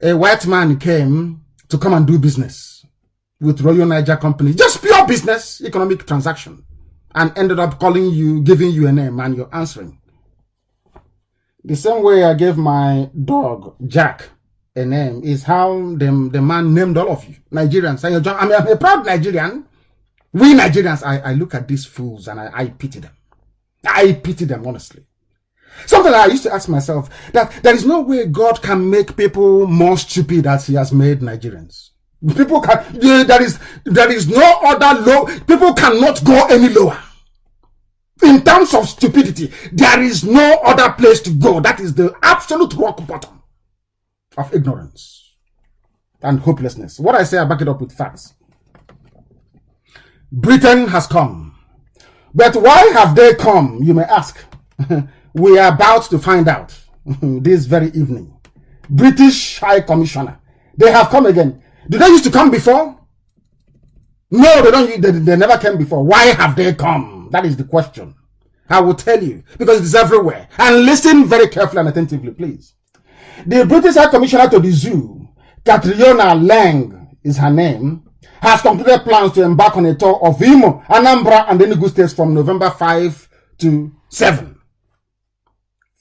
Speaker 6: A white man came to come and do business with Royal Niger Company, just pure business, economic transaction, and ended up calling you, giving you a name, and you're answering. The same way I gave my dog, Jack, a name is how the man named all of you, Nigerians. I'm a proud Nigerian. We Nigerians, I look at these fools and I pity them. I pity them, honestly. Something I used to ask myself, that there is no way God can make people more stupid as he has made Nigerians. People can, there is no other low, people cannot go any lower. In terms of stupidity, there is no other place to go. That is the absolute rock bottom of ignorance and hopelessness. What I say, I back it up with facts. Britain has come. But why have they come, you may ask? We are about to find out this very evening. British High Commissioner. They have come again. Did they used to come before? No, they don't. They never came before. Why have they come? That is the question. I will tell you, because it is everywhere. And listen very carefully and attentively, please. The British High Commissioner to the Zoo, Catriona Lang is her name, has completed plans to embark on a tour of Imo, Anambra, and Enugu states from November 5 to 7.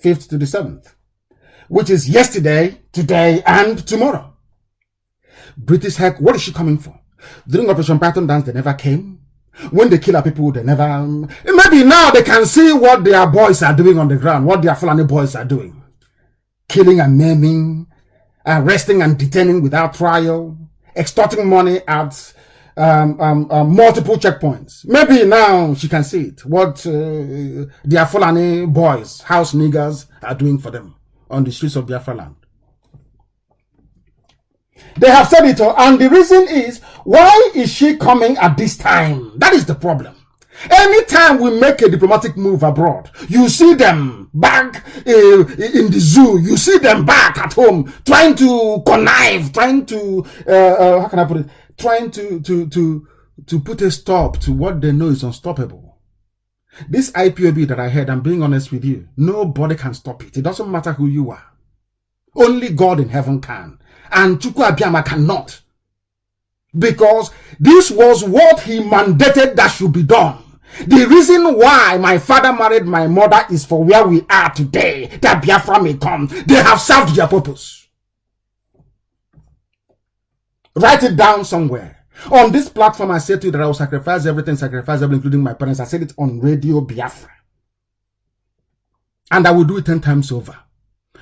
Speaker 6: 5th to the 7th, which is yesterday, today, and tomorrow. British Heck, what is she coming for? During Operation Python Dance, they never came. When they kill our people, they never... Maybe now they can see what their boys are doing on the ground, what their Fulani boys are doing. Killing and maiming, arresting and detaining without trial, extorting money at multiple checkpoints. Maybe now she can see it, what their Fulani boys, house niggers, are doing for them on the streets of Biafra land. They have said it all, and the reason is, why is she coming at this time? That is the problem. Anytime we make a diplomatic move abroad, you see them back in the zoo, you see them back at home, trying to connive, trying to, how can I put it, trying to put a stop to what they know is unstoppable. This IPOB that I heard, I'm being honest with you, nobody can stop it. It doesn't matter who you are. Only God in heaven can. And Chukwu Abiyama cannot. Because this was what he mandated that should be done. The reason why my father married my mother is for where we are today, that Biafra may come. They have served their purpose. Write it down somewhere. On this platform, I said to you that I will sacrifice everything, including my parents. I said it on Radio Biafra. And I will do it 10 times over.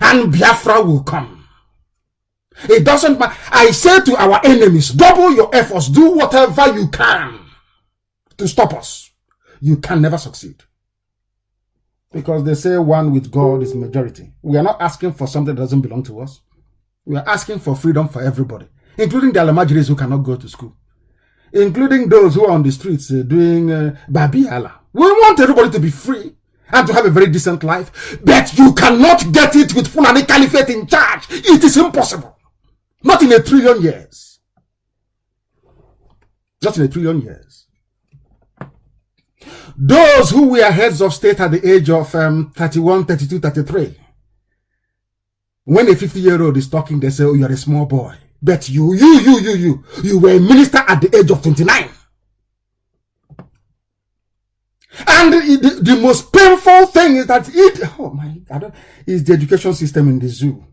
Speaker 6: And Biafra will come. It doesn't matter. I say to our enemies, double your efforts. Do whatever you can to stop us. You can never succeed. Because they say one with God is majority. We are not asking for something that doesn't belong to us. We are asking for freedom for everybody, including the Alamajiris who cannot go to school, including those who are on the streets doing Babi Allah. We want everybody to be free and to have a very decent life, but you cannot get it with Fulani Caliphate in charge. It is impossible. Not in 1 trillion years. Not in 1 trillion years. Those who were heads of state at the age of 31, 32, 33, when a 50-year-old is talking, they say, oh, you're a small boy. But you were a minister at the age of 29. And the most painful thing is that oh my God, is the education system in the zoo.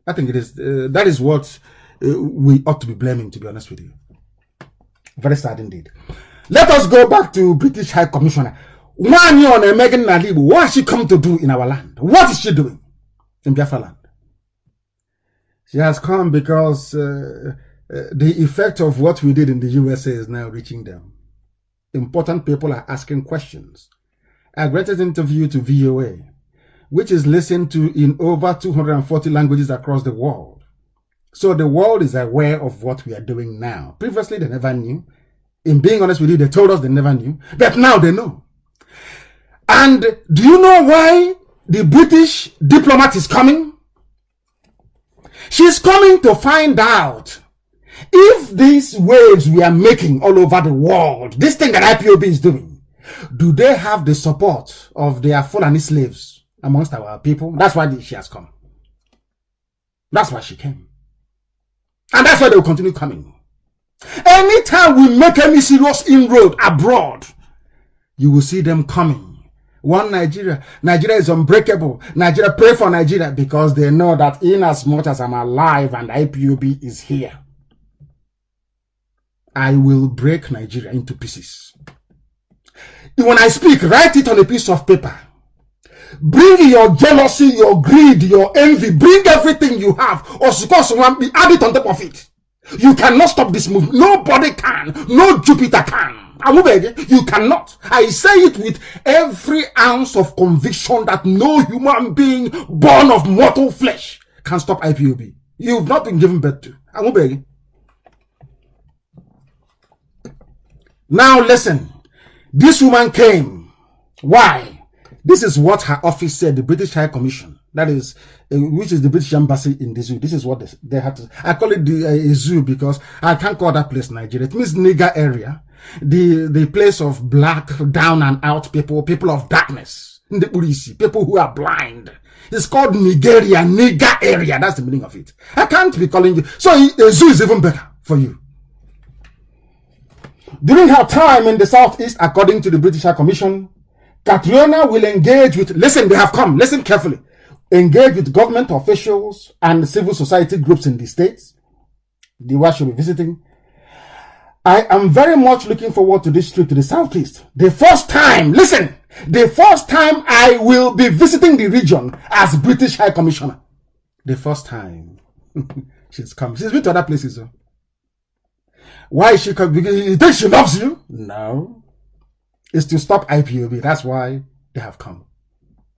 Speaker 6: I think it is, that is what we ought to be blaming, to be honest with you. Very sad indeed. Let us go back to British High Commissioner. One year on Megan Nalibu, what has she come to do in our land? What is she doing in Biafra land? She has come because the effect of what we did in the USA is now reaching them. Important people are asking questions. I granted an interview to VOA, which is listened to in over 240 languages across the world. So the world is aware of what we are doing now. Previously, they never knew. In being honest with you, they told us they never knew. But now they know. And do you know why the British diplomat is coming? She's coming to find out if these waves we are making all over the world, this thing that IPOB is doing, do they have the support of their Fulani slaves amongst our people? That's why she has come. That's why she came. And that's why they will continue coming. Anytime we make any serious inroad abroad, you will see them coming. One Nigeria. Nigeria is unbreakable. Nigeria, pray for Nigeria, because they know that in as much as I'm alive and IPOB is here, I will break Nigeria into pieces. When I speak, write it on a piece of paper. Bring your jealousy, your greed, your envy, bring everything you have, or add it on top of it. You cannot stop this movement. Nobody can. No Jupiter can. You cannot. I say it with every ounce of conviction that no human being born of mortal flesh can stop IPOB. You've not been given birth to. Now listen. This woman came. Why? This is what her office said, the British High Commission. That is, which is the British Embassy in the zoo. This is what they had to. I call it a zoo because I can't call that place Nigeria. It means nigger area. The place of black, down and out people, people of darkness. People who are blind. It's called Nigeria, nigger area. That's the meaning of it. I can't be calling you. So a zoo is even better for you. During her time in the Southeast, according to the British High Commission, Catriona will engage with, listen, they have come, listen carefully, engage with government officials and civil society groups in the states. The one she'll be visiting. I am very much looking forward to this trip to the Southeast. The first time, listen, the first time I will be visiting the region as British High Commissioner. The first time. She's come. She's been to other places. So. Why is she coming? You think she loves you? No. It's to stop IPOB. That's why they have come.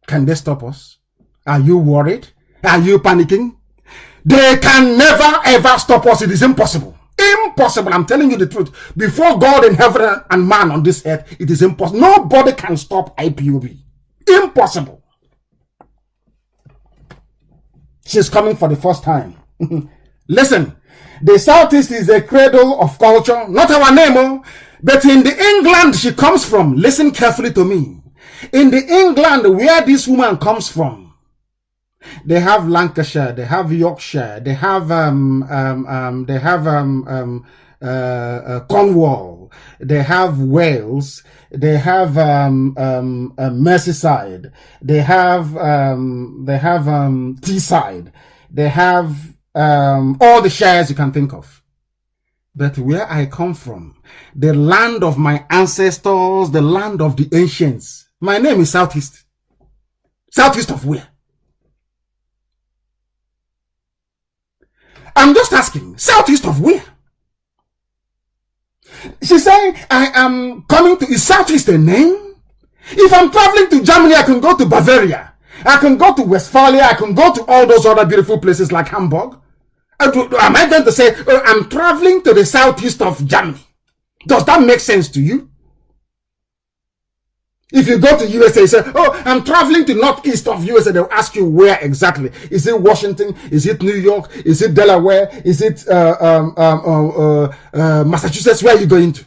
Speaker 6: Can they stop us? Are you worried? Are you panicking? They can never ever stop us. It is impossible. Impossible. I'm telling you the truth. Before God in heaven and man on this earth, it is impossible. Nobody can stop IPOB. Impossible. She's coming for the first time. Listen, the Southeast is a cradle of culture. Not our name, but in the England she comes from. Listen carefully to me. In the England where this woman comes from, they have Lancashire, they have Yorkshire, they have Cornwall, they have Wales, they have Merseyside, they have Teesside, they have all the shires you can think of. But where I come from, the land of my ancestors, the land of the ancients, my name is Southeast. Southeast of where? I'm just asking, Southeast of where? She's saying, I am coming to, is Southeast a name? If I'm traveling to Germany, I can go to Bavaria. I can go to Westphalia. I can go to all those other beautiful places like Hamburg. Am I going to say, I'm traveling to the southeast of Germany? Does that make sense to you? If you go to USA, you say, oh, I'm traveling to northeast of USA, they'll ask you where exactly. Is it Washington? Is it New York? Is it Delaware? Is it Massachusetts? Where are you going to?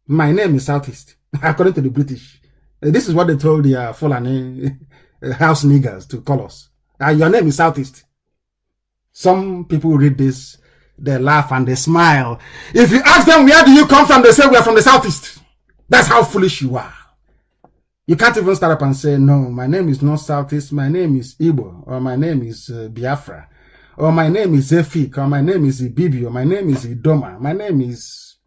Speaker 6: My name is Southeast, according to the British. This is what they told the Fulani house niggers to call us. Your name is Southeast. Some people read this, they laugh and they smile. If you ask them, where do you come from? They say, we are from the Southeast. That's how foolish you are. You can't even start up and say, no, my name is not Southeast, my name is Igbo, or my name is Biafra, or my name is Efik, or my name is Ibibi, or my name is Idoma, my name is...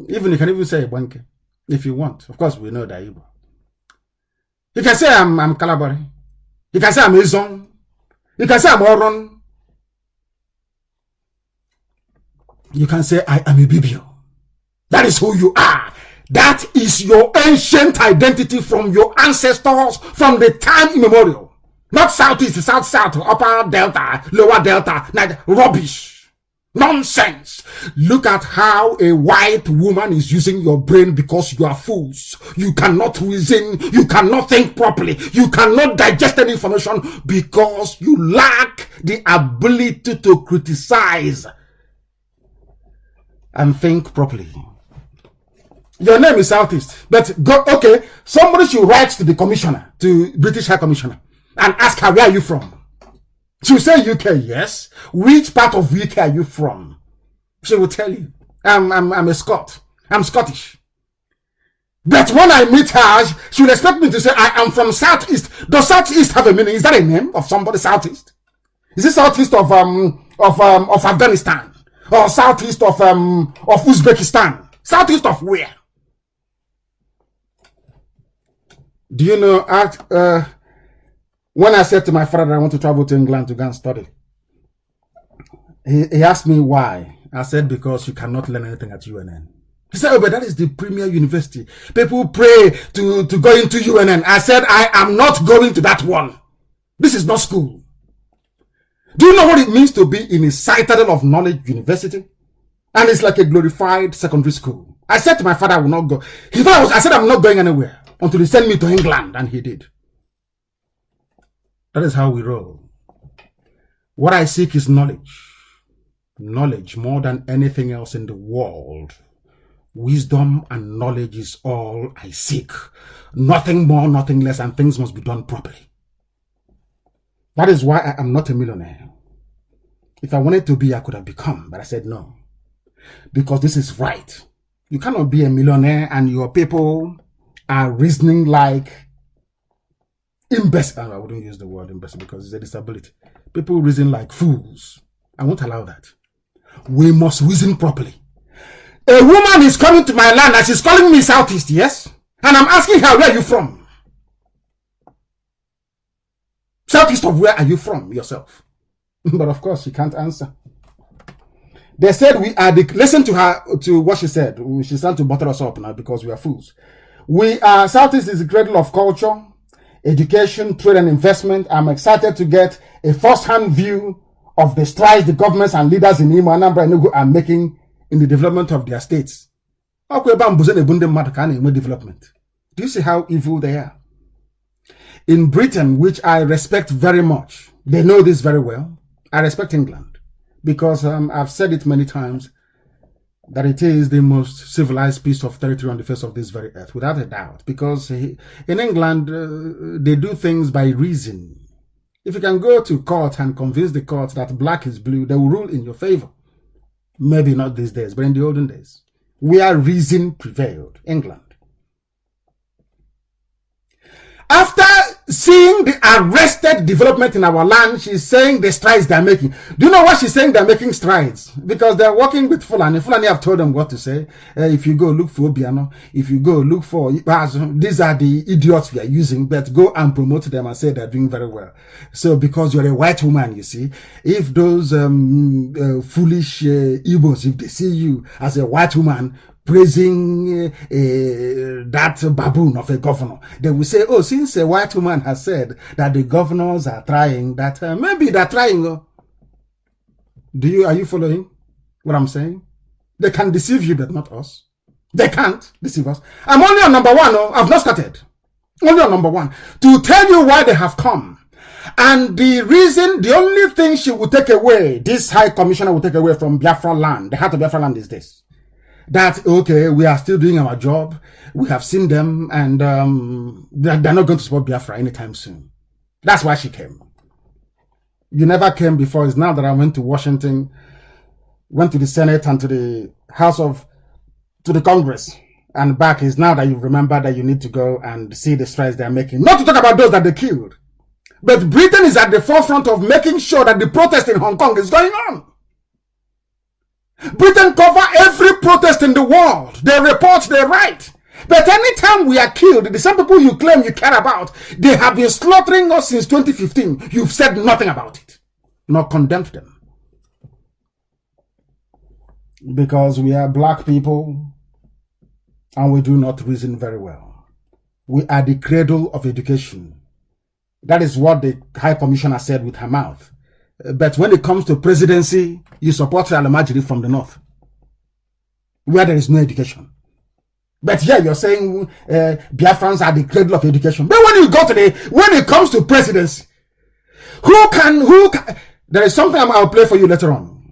Speaker 6: Even you can even say Ibanke, if you want. Of course, we know that Igbo. You can say I'm Kalabari. You can say I'm Izon. You can say I'm Oron. You can say I am Ibibio. That is who you are. That is your ancient identity from your ancestors from the time immemorial. Not Southeast, South, Upper Delta, Lower Delta. Rubbish. Nonsense. Look at how a white woman is using your brain because you are fools. You cannot reason. You cannot think properly. You cannot digest any information because you lack the ability to criticize and think properly. Your name is Southeast, but okay, somebody should write to the commissioner, to British High Commissioner, and ask her, where are you from? She will say UK, yes. Which part of UK are you from? She will tell you, I'm a Scot. I'm Scottish. But when I meet her, she will expect me to say, I am from Southeast. Does Southeast have a meaning? Is that a name of somebody, Southeast? Is it Southeast of Afghanistan? Or Southeast of Uzbekistan? Southeast of where? Do you know, when I said to my father that I want to travel to England to go and study, he asked me why. I said, because you cannot learn anything at UNN. He said, oh, but that is the premier university. People pray to go into UNN. I said, I am not going to that one. This is not school. Do you know what it means to be in a citadel of knowledge university? And it's like a glorified secondary school. I said to my father, I will not go. I said, I'm not going anywhere until he sent me to England, and he did. That is how we roll. What I seek is knowledge. Knowledge more than anything else in the world. Wisdom and knowledge is all I seek. Nothing more, nothing less, and things must be done properly. That is why I am not a millionaire. If I wanted to be, I could have become, but I said no. Because this is right. You cannot be a millionaire and your people are reasoning like imbecile. I wouldn't use the word imbecile because it's a disability. People reason like fools. I won't allow that. We must reason properly. A woman is coming to my land and she's calling me Southeast, yes? And I'm asking her, where are you from? Southeast of where are you from yourself? But of course, she can't answer. They said we are listen to her, to what she said. She's trying to butter us up now because we are fools. We are, Southeast is the cradle of culture, education, trade and investment. I'm excited to get a first-hand view of the strides the governments and leaders in Imo, Anambra and Enugu are making in the development of their states. Development. Do you see how evil they are? In Britain, which I respect very much, they know this very well. I respect England because I've said it many times that it is the most civilized piece of territory on the face of this very earth, without a doubt. Because in England, they do things by reason. If you can go to court and convince the court that black is blue, they will rule in your favor. Maybe not these days, but in the olden days, where reason prevailed, England. After seeing the arrested development in our land, she's saying the strides they're making. Do you know what she's saying? They're making strides because they're working with Fulani. Fulani have told them what to say. If you go look for Obiano, if you go look for, these are the idiots we are using, but go and promote them and say they're doing very well. So because you're a white woman, you see, if those foolish Igbos, if they see you as a white woman, praising that baboon of a governor, they will say, oh, since a white woman has said that the governors are trying, that maybe they're trying. Are you following what I'm saying? They can deceive you, but not us. They can't deceive us. I'm only on number one. I've not started. Only on number one. To tell you why they have come. And the reason, the only thing she will take away, this high commissioner will take away from Biafra land, the heart of Biafra land is this. That, okay, we are still doing our job. We have seen them and they're not going to support Biafra anytime soon. That's why she came. You never came before. It's now that I went to Washington, went to the Senate and to the to the Congress. and back is now that you remember that you need to go and see the strides they're making. Not to talk about those that they killed. But Britain is at the forefront of making sure that the protest in Hong Kong is going on. Britain cover every protest in the world. They report, they write. But anytime we are killed, the same people you claim you care about, they have been slaughtering us since 2015. You've said nothing about it, nor condemned them. Because we are black people and we do not reason very well. We are the cradle of education. That is what the High Commissioner said with her mouth. But when it comes to presidency, you support Al-Majri from the north, where there is no education. But here you're saying Biafrans are the cradle of education. But when you go to when it comes to presidency, who can, there is something I'll play for you later on.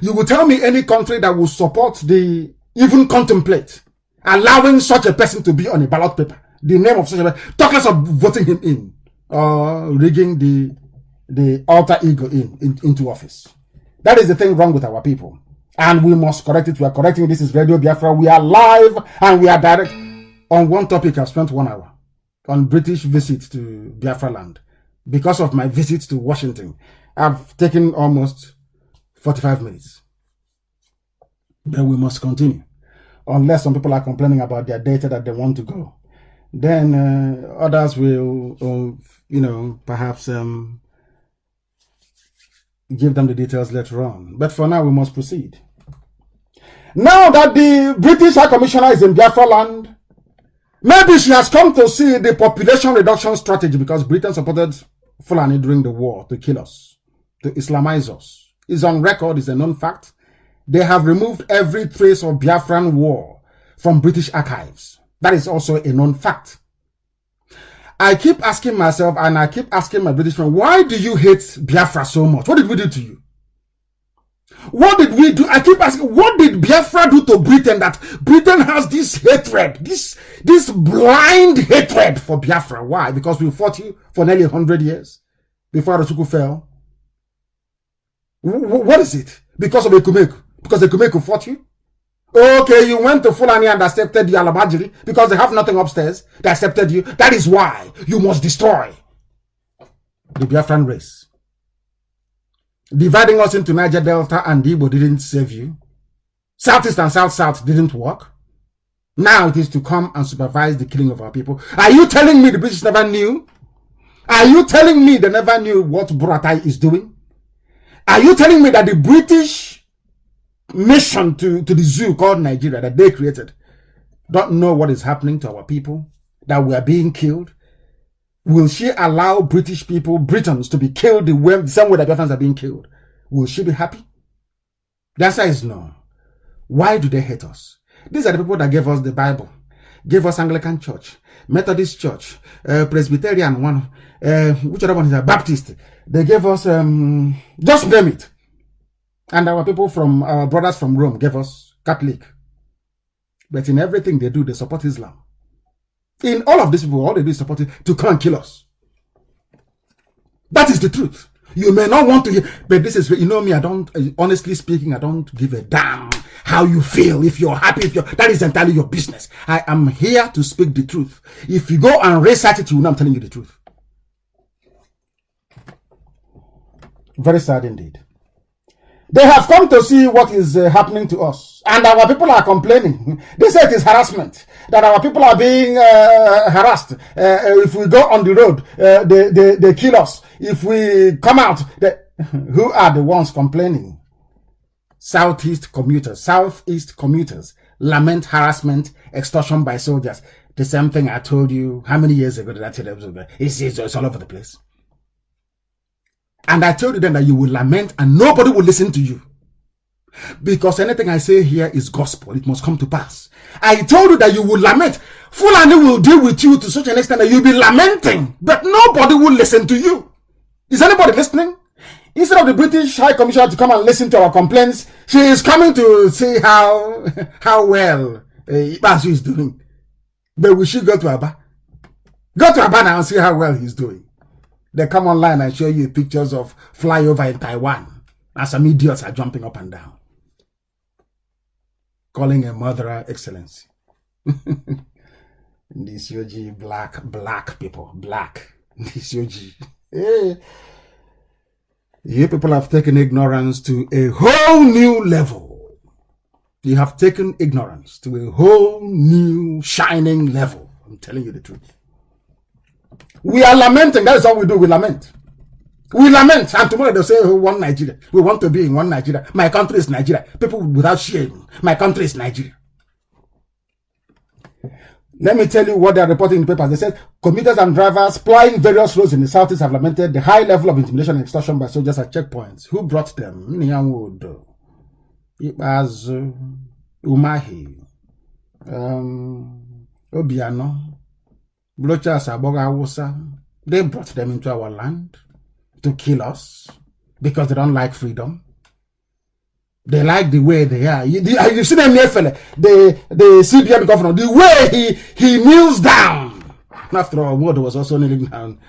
Speaker 6: You will tell me any country that will support even contemplate allowing such a person to be on a ballot paper. The name of such a person, talk less of voting him in, or rigging the alter ego into office. That is the thing wrong with our people. And we must correct it. We are correcting it. This is Radio Biafra. We are live and we are direct. On one topic, I've spent 1 hour on British visit to Biafra land. Because of my visit to Washington, I've taken almost 45 minutes. But we must continue. Unless some people are complaining about their data that they want to go. Then others will, perhaps give them the details later on. But for now, we must proceed. Now that the British High Commissioner is in Biafra land, maybe she has come to see the population reduction strategy, because Britain supported Fulani during the war to kill us, to Islamize us. It's on record, it's a known fact. They have removed every trace of Biafran war from British archives. That is also a known fact. I keep asking myself, and I keep asking my British friend, why do you hate Biafra so much? What did we do to you? What did we do? I keep asking, what did Biafra do to Britain that Britain has this hatred, this blind hatred for Biafra? Why? Because we fought you for nearly 100 years before Arochukwu fell. What is it? Because of Ekumeku? Because Ekumeku fought you? Okay, you went to Fulani and accepted the Al-Majri because they have nothing upstairs. They accepted you. That is why you must destroy the Biafran race. Dividing us into Niger Delta and Igbo didn't save you. Southeast and South-South didn't work. Now it is to come and supervise the killing of our people. Are you telling me the British never knew? Are you telling me they never knew what Buratai is doing? Are you telling me that the British mission to the zoo called Nigeria that they created don't know what is happening to our people, that we are being killed? Will she allow British people, Britons, to be killed the same way that Biafrans are being killed? Will she be happy? The answer is no. Why do they hate us? These are the people that gave us the Bible, gave us Anglican Church, Methodist Church, Presbyterian one, which other one is a Baptist. They gave us, just name it. And our people our brothers from Rome gave us Catholic. But in everything they do, they support Islam. In all of these people, all they do is support it to come and kill us. That is the truth. You may not want to hear, but this is, me, honestly speaking, I don't give a damn how you feel. If you're happy, that is entirely your business. I am here to speak the truth. If you go and research it, you will know I'm telling you the truth. Very sad indeed. They have come to see what is happening to us. And our people are complaining. They say it is harassment. That our people are being harassed. If we go on the road, they kill us. If we come out, who are the ones complaining? Southeast commuters lament harassment, extortion by soldiers. The same thing I told you, how many years ago did I tell you? It's all over the place. And I told you then that you will lament and nobody will listen to you. Because anything I say here is gospel. It must come to pass. I told you that you will lament. Fulani will deal with you to such an extent that you'll be lamenting. But nobody will listen to you. Is anybody listening? Instead of the British High Commissioner to come and listen to our complaints, she is coming to see how well Mazi is doing. But we should go to Aba. Go to Aba now and see how well he's doing. They come online and show you pictures of flyover in Taiwan. And some idiots are jumping up and down. Calling a murderer excellency. This OG black people, black. This OG. Hey. You people have taken ignorance to a whole new level. You have taken ignorance to a whole new shining level. I'm telling you the truth. We are lamenting. That is all we do. We lament. We lament. And tomorrow they'll say, oh, one Nigeria. We want to be in one Nigeria. My country is Nigeria. People without shame. My country is Nigeria. Let me tell you what they are reporting in the papers. They said commuters and drivers plying various roads in the southeast have lamented the high level of intimidation and extortion by soldiers at checkpoints. Who brought them? Niyamwood, Ibazu, Umahi, Obiano, Blocha Saboga Awusa. They brought them into our land to kill us because they don't like freedom. They like the way they are. You see them here, fella, the CBN governor, the way he kneels down. After all, Ward was also kneeling down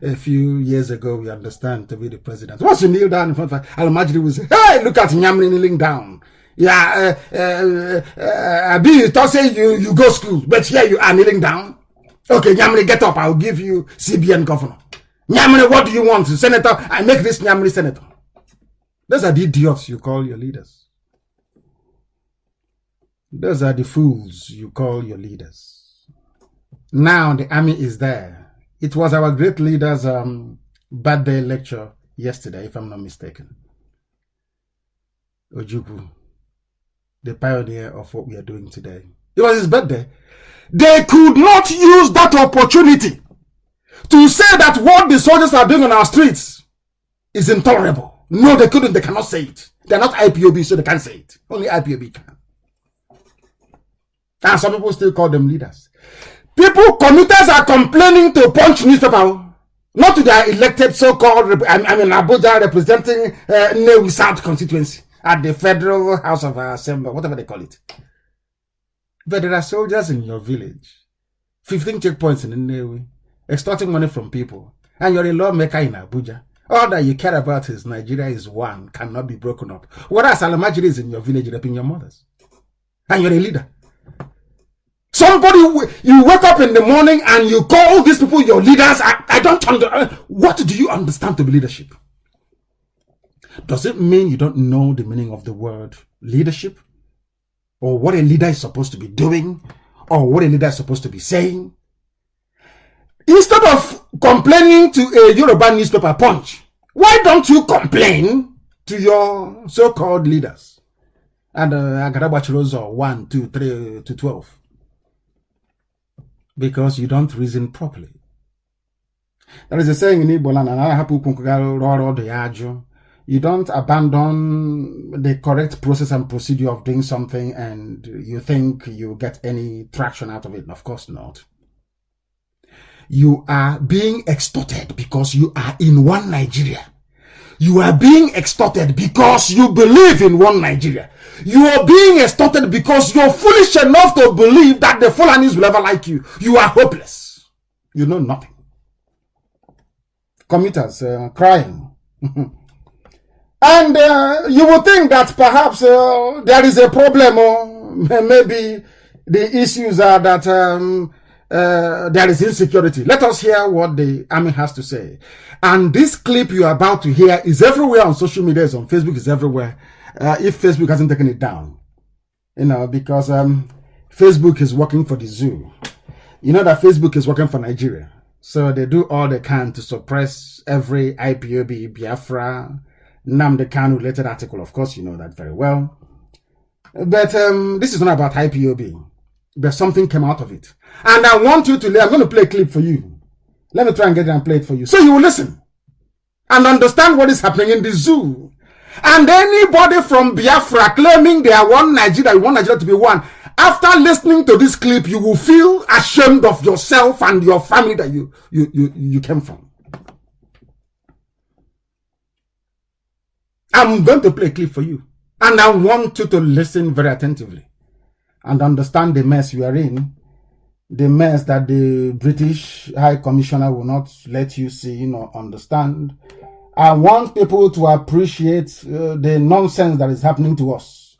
Speaker 6: a few years ago, we understand, to be the president. Once you kneel down in front of Al-Majri, will say, hey, look at Nnamdi kneeling down. Yeah, Abi, don't say you go school, but here you are kneeling down. Okay, Nnamdi, get up, I'll give you CBN governor. Nnamdi, what do you want? Senator, I make this Nnamdi senator. Those are the idiots you call your leaders. Those are the fools you call your leaders. Now the army is there. It was our great leader's birthday lecture yesterday, if I'm not mistaken. Ojukwu, the pioneer of what we are doing today. It was his birthday. They could not use that opportunity to say that what the soldiers are doing on our streets is intolerable. No, they couldn't. They cannot say it. They're not IPOB, so they can't say it. Only IPOB can. And some people still call them leaders. Commuters are complaining to Punch newspaper, not to their elected so-called, Abuja representing Nnewi South constituency at the Federal House of Assembly, whatever they call it. But there are soldiers in your village, 15 checkpoints in Nnewi, extorting money from people, and you're a lawmaker in Abuja. All that you care about is Nigeria is one, cannot be broken up. Whereas Al-Majri is in your village, raping your mothers. And you're a leader. Somebody, you wake up in the morning and you call these people your leaders. I don't understand. What do you understand to be leadership? Does it mean you don't know the meaning of the word leadership? Or what a leader is supposed to be doing? Or what a leader is supposed to be saying? Instead of complaining to a Yoruba newspaper, Punch, why don't you complain to your so-called leaders? And Agarabachirozo 1, 2, 3 to 12. Because you don't reason properly. There is a saying in Igbo land, you don't abandon the correct process and procedure of doing something and you think you get any traction out of it. Of course not. You are being extorted because you are in one Nigeria. You are being extorted because you believe in one Nigeria. You are being extorted because you're foolish enough to believe that the Fulanis will ever like you. You are hopeless. You know nothing. Commuters crying. And you would think that perhaps there is a problem, or maybe the issues are that there is insecurity. Let us hear what the army has to say. And this clip you are about to hear is everywhere on social media, it's on Facebook, it's everywhere. If Facebook hasn't taken it down, because Facebook is working for the zoo. You know that Facebook is working for Nigeria. So they do all they can to suppress every IPOB, Biafra, Nnamdi Kanu related article. Of course, you know that very well. But this is not about IPOB. But something came out of it. And I want you to I'm going to play a clip for you. Let me try and get it and play it for you. So you will listen and understand what is happening in the zoo. And anybody from Biafra claiming they are one Nigeria, you want Nigeria to be one, after listening to this clip, you will feel ashamed of yourself and your family that you came from. I'm going to play a clip for you. And I want you to listen very attentively and understand the mess you are in, the mess that the British High Commissioner will not let you see or understand. I want people to appreciate the nonsense that is happening to us.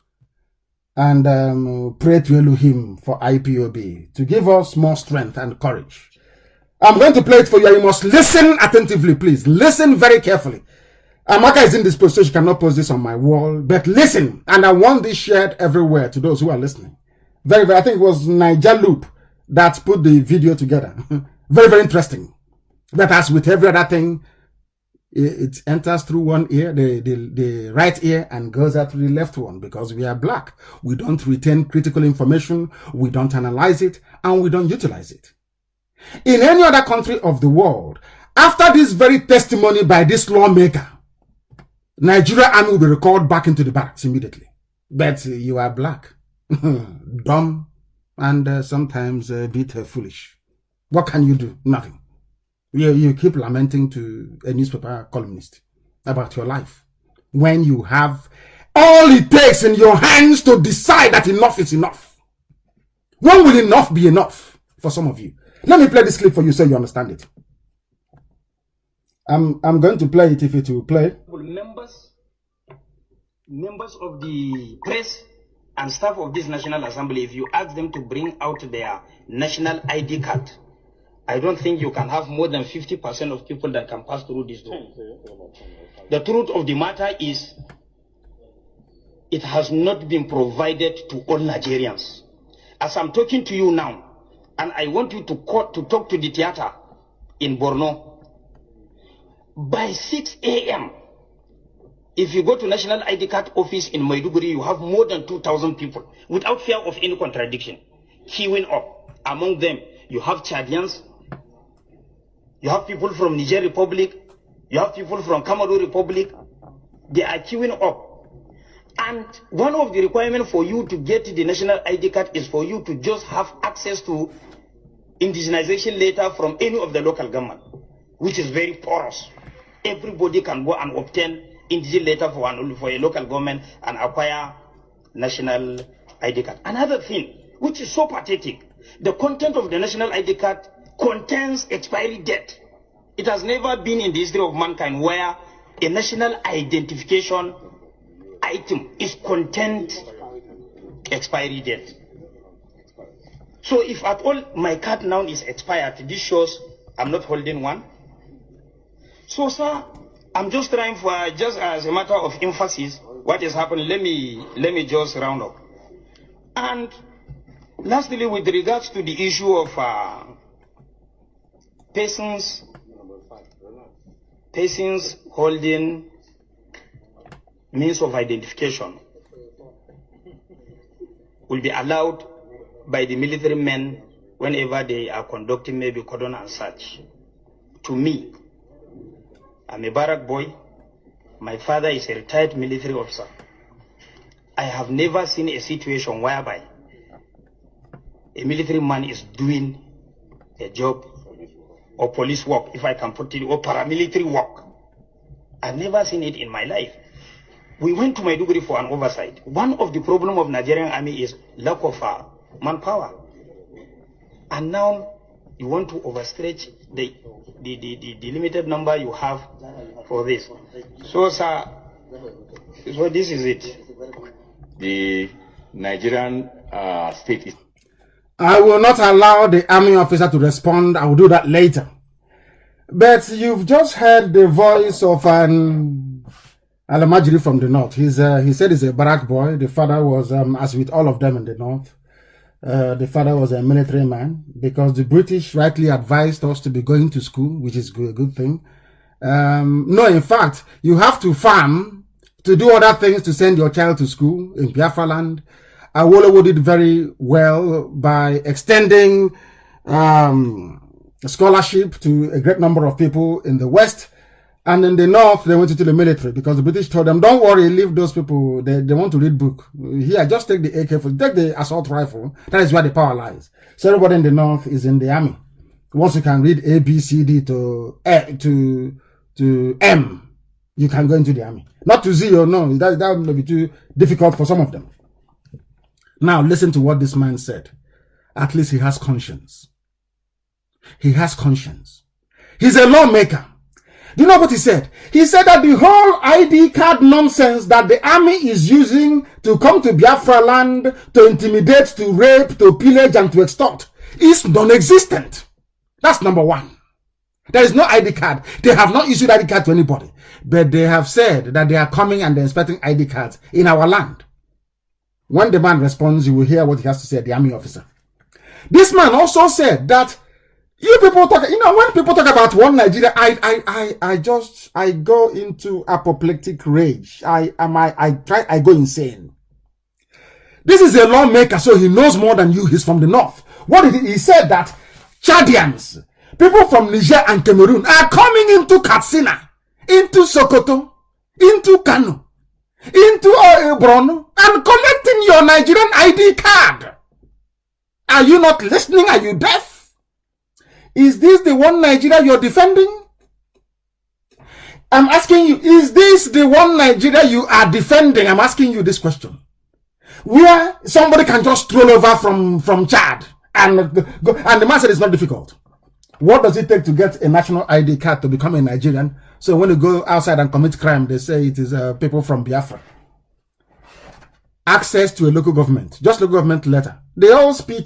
Speaker 6: and pray to Elohim for IPOB to give us more strength and courage. I'm going to play it for you. You must listen attentively, please. Listen very carefully. Amaka is in this position. She cannot post this on my wall, but listen. And I want this shared everywhere to those who are listening. Very, very, I think it was Niger Loop that put the video together. Very, very interesting. But as with every other thing, it enters through one ear, the right ear, and goes out through the left one, because we are black. We don't retain critical information, we don't analyze it, and we don't utilize it. In any other country of the world, after this very testimony by this lawmaker, Nigeria army will be recalled back into the barracks immediately. But you are black, dumb, and sometimes a bit foolish. What can you do? Nothing. You keep lamenting to a newspaper columnist about your life when you have all it takes in your hands to decide that enough is enough. When will enough be enough for some of you? Let me play this clip for you so you understand it. I'm going to play it if it will play.
Speaker 7: Members of the press and staff of this National Assembly, if you ask them to bring out their national ID card, I don't think you can have more than 50% of people that can pass through this door. The truth of the matter is, it has not been provided to all Nigerians. As I'm talking to you now, and I want you to talk to the theater in Borno, by 6 a.m., if you go to National ID card office in Maiduguri, you have more than 2,000 people, without fear of any contradiction, queuing up. Among them, you have Chadians, you have people from Niger Republic, you have people from Cameroon Republic. They are queuing up. And one of the requirements for you to get the national ID card is for you to just have access to indigenization letter from any of the local government, which is very porous. Everybody can go and obtain indigenous letter for a local government and acquire national ID card. Another thing, which is so pathetic, the content of the national ID card contains expiry date. It has never been in the history of mankind where a national identification item is content expiry date. So if at all my card now is expired, this shows I'm not holding one. So sir, I'm just trying for, just as a matter of emphasis, what is happening, let me just round up. And lastly, with regards to the issue of persons holding means of identification will be allowed by the military men whenever they are conducting maybe cordon and such. To me, I'm a barrack boy. My father is a retired military officer. I have never seen a situation whereby a military man is doing a job or police work, if I can put it, or paramilitary work. I've never seen it in my life. We went to Maiduguri for an oversight. One of the problems of Nigerian army is lack of manpower. And now you want to overstretch the limited number you have for this. So, sir, so this is it.
Speaker 8: The Nigerian state is...
Speaker 6: I will not allow the army officer to respond. I will do that later. But you've just heard the voice of an Alamajiri from the north. He said he's a barrack boy. The father was, as with all of them in the north, the father was a military man, because the British rightly advised us to be going to school, which is a good thing. No, in fact, you have to farm to do other things to send your child to school in Biafra land. Awolowo did very well by extending scholarship to a great number of people in the West. And in the North, they went into the military because the British told them, don't worry, leave those people. They want to read book. Here, just take the AK-47, take the assault rifle. That is where the power lies. So everybody in the North is in the army. Once you can read A, B, C, D to M, you can go into the army. Not to Z or no, that will be too difficult for some of them. Now, listen to what this man said. At least he has conscience. He has conscience. He's a lawmaker. Do you know what he said? He said that the whole ID card nonsense that the army is using to come to Biafra land, to intimidate, to rape, to pillage, and to extort is non-existent. That's number one. There is no ID card. They have not issued ID card to anybody. But they have said that they are coming and they're inspecting ID cards in our land. When the man responds, you will hear what he has to say, the army officer. This man also said that you people talk, when people talk about one Nigeria, I go into apoplectic rage. I go insane. This is a lawmaker, so he knows more than you. He's from the north. What did he said that Chadians, people from Niger and Cameroon are coming into Katsina, into Sokoto, into Kanu, into Ebron, and collecting your Nigerian ID card. Are you not listening? Are you deaf? Is this the one Nigeria you're defending? I'm asking you, is this the one Nigeria you are defending? I'm asking you this question. Where somebody can just stroll over from Chad and go, and the man said it's not difficult. What does it take to get a national ID card to become a Nigerian? So when you go outside and commit crime, they say it is people from Biafra. Access to a local government, just local government letter. They all speak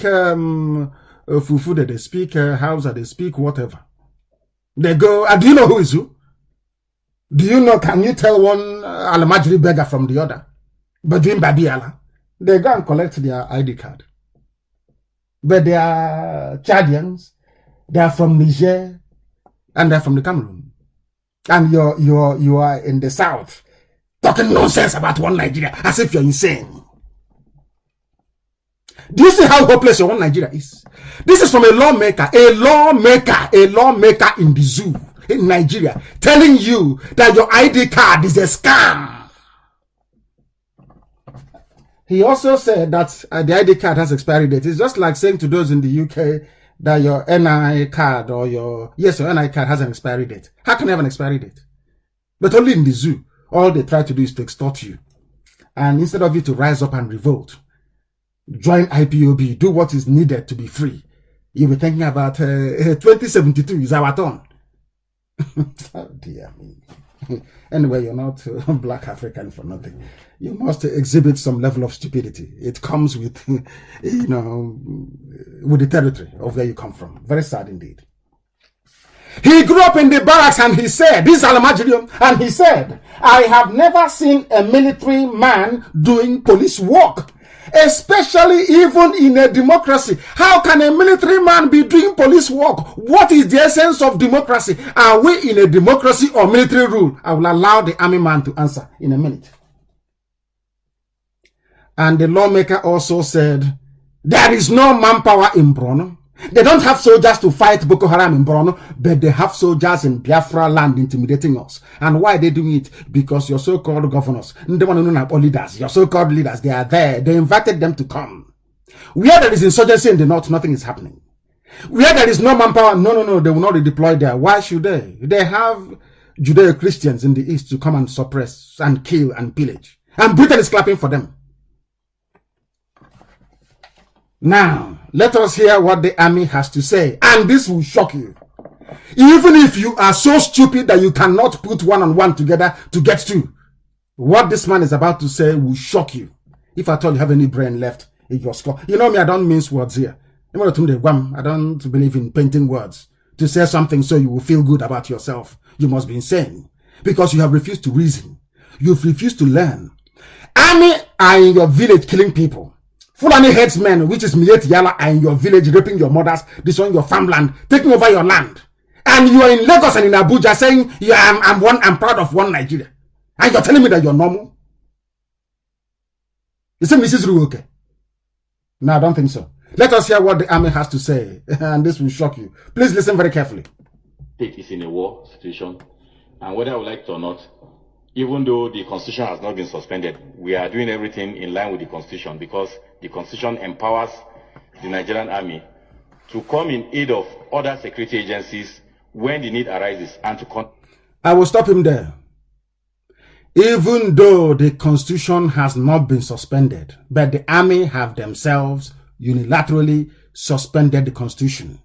Speaker 6: Fufude, they speak Hausa, they speak whatever. They go, do you know who is who? Do you know, can you tell one Alamajiri beggar from the other? But doing Babiala, they go and collect their ID card. But they are Chadians, they are from Niger, and they're from the Cameroon. And you are in the south, talking nonsense about one Nigeria, as if you're insane. Do you see how hopeless your one Nigeria is? This is from a lawmaker in the zoo in Nigeria, telling you that your ID card is a scam. He also said that the ID card has expiry date. It's just like saying to those in the UK that your NI card or your NI card has an expiry date. How can you have an expiry date? But only in the zoo, all they try to do is to extort you. And instead of you to rise up and revolt, join IPOB, do what is needed to be free, you'll be thinking about 2072 is our turn. Oh dear me. Anyway, you're not black African for nothing. You must exhibit some level of stupidity. It comes with, with the territory of where you come from. Very sad indeed. He grew up in the barracks and he said, this is Alamajirium, and he said, I have never seen a military man doing police work. Especially even in a democracy. How can a military man be doing police work? What is the essence of democracy? Are we in a democracy or military rule? I will allow the army man to answer in a minute. And the lawmaker also said, there is no manpower in Borno. They don't have soldiers to fight Boko Haram in Borno, but they have soldiers in Biafra land intimidating us. And why are they doing it? Because your so-called governors, leaders, your so-called leaders, they are there. They invited them to come. Where there is insurgency in the north, nothing is happening. Where there is no manpower, no, they will not redeploy there. Why should they? They have Judeo-Christians in the east to come and suppress and kill and pillage. And Britain is clapping for them. Now, let us hear what the army has to say. And this will shock you. Even if you are so stupid that you cannot put one and one together to get two. What this man is about to say will shock you. If at all you have any brain left in your skull. You know me, I don't mince words here. I don't believe in painting words. To say something so you will feel good about yourself. You must be insane. Because you have refused to reason. You've refused to learn. Army are in your village killing people. Fulani headsmen, which is Miet Yala, are in your village raping your mothers, destroying your farmland, taking over your land. And you are in Lagos and in Abuja saying, yeah, I'm proud of one Nigeria. And you're telling me that you're normal? You say Mrs. Ruoke? No, I don't think so. Let us hear what the army has to say, and this will shock you. Please listen very carefully.
Speaker 8: State is in a war situation, and whether I would like it or not, even though the constitution has not been suspended, we are doing everything in line with the constitution because the constitution empowers the Nigerian army to come in aid of other security agencies when the need arises and to
Speaker 6: I will stop him there. Even though the constitution has not been suspended, but the army have themselves unilaterally suspended the constitution.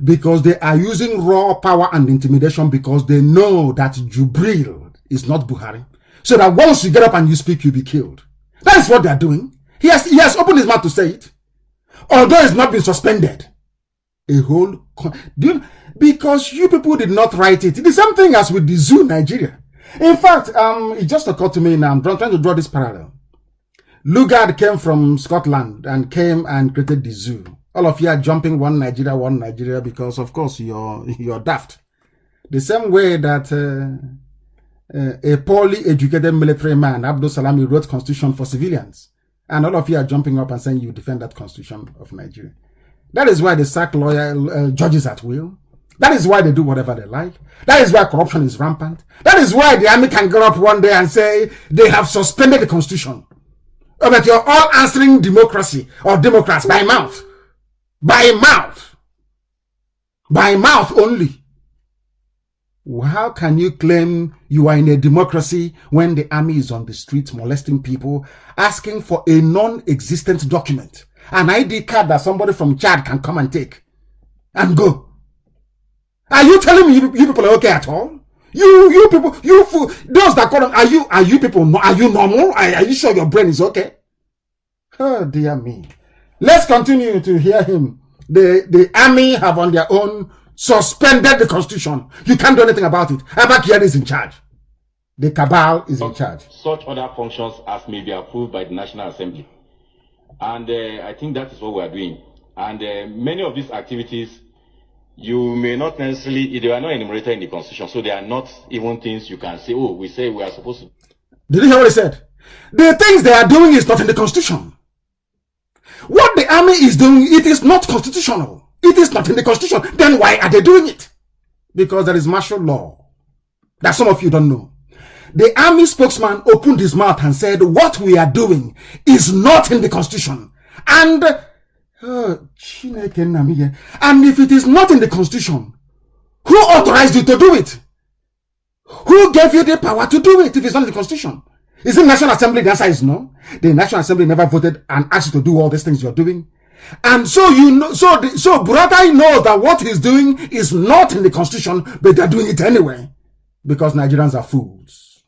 Speaker 6: because they are using raw power and intimidation because they know that Jubril is not Buhari. So that once you get up and you speak, you'll be killed. That is what they are doing. He has opened his mouth to say it. Although it's not been suspended. Because you people did not write it. The same thing as with the zoo Nigeria. In fact, it just occurred to me now, I'm trying to draw this parallel. Lugard came from Scotland and came and created the zoo. All of you are jumping one Nigeria, because of course you're daft. The same way that a poorly educated military man, Abdul Salami, wrote constitution for civilians. And all of you are jumping up and saying you defend that constitution of Nigeria. That is why they sack lawyer judges at will. That is why they do whatever they like. That is why corruption is rampant. That is why the army can get up one day and say they have suspended the constitution. Or that you're all answering democracy or Democrats by mouth. By mouth. By mouth only. How can you claim you are in a democracy when the army is on the streets molesting people, asking for a non-existent document, an ID card that somebody from Chad can come and take and go? Are you telling me you people are okay at all? You people, those that call them, are you people, are you normal? Are you sure your brain is okay? Oh dear me. Let's continue to hear him. The army have on their own suspended the constitution. You can't do anything about it. Abakiyari is in charge. The cabal is in charge.
Speaker 8: Such other functions as may be approved by the National Assembly. And I think that is what we are doing. And many of these activities, you may not necessarily, they are not enumerated in the constitution, so they are not even things you can say, oh, we say we are supposed to.
Speaker 6: Did you hear what he said? The things they are doing is not in the constitution. What the army is doing, it is not constitutional. It is not in the constitution. Then why are they doing it? Because there is martial law that some of you don't know. The army spokesman opened his mouth and said, what we are doing is not in the constitution. And if it is not in the constitution, who authorized you to do it? Who gave you the power to do it if it's not in the constitution? Is it National Assembly? The answer is no. The National Assembly never voted and asked you to do all these things you're doing. And so you know, so Buratai knows that what he's doing is not in the constitution, but they're doing it anyway. Because Nigerians are fools.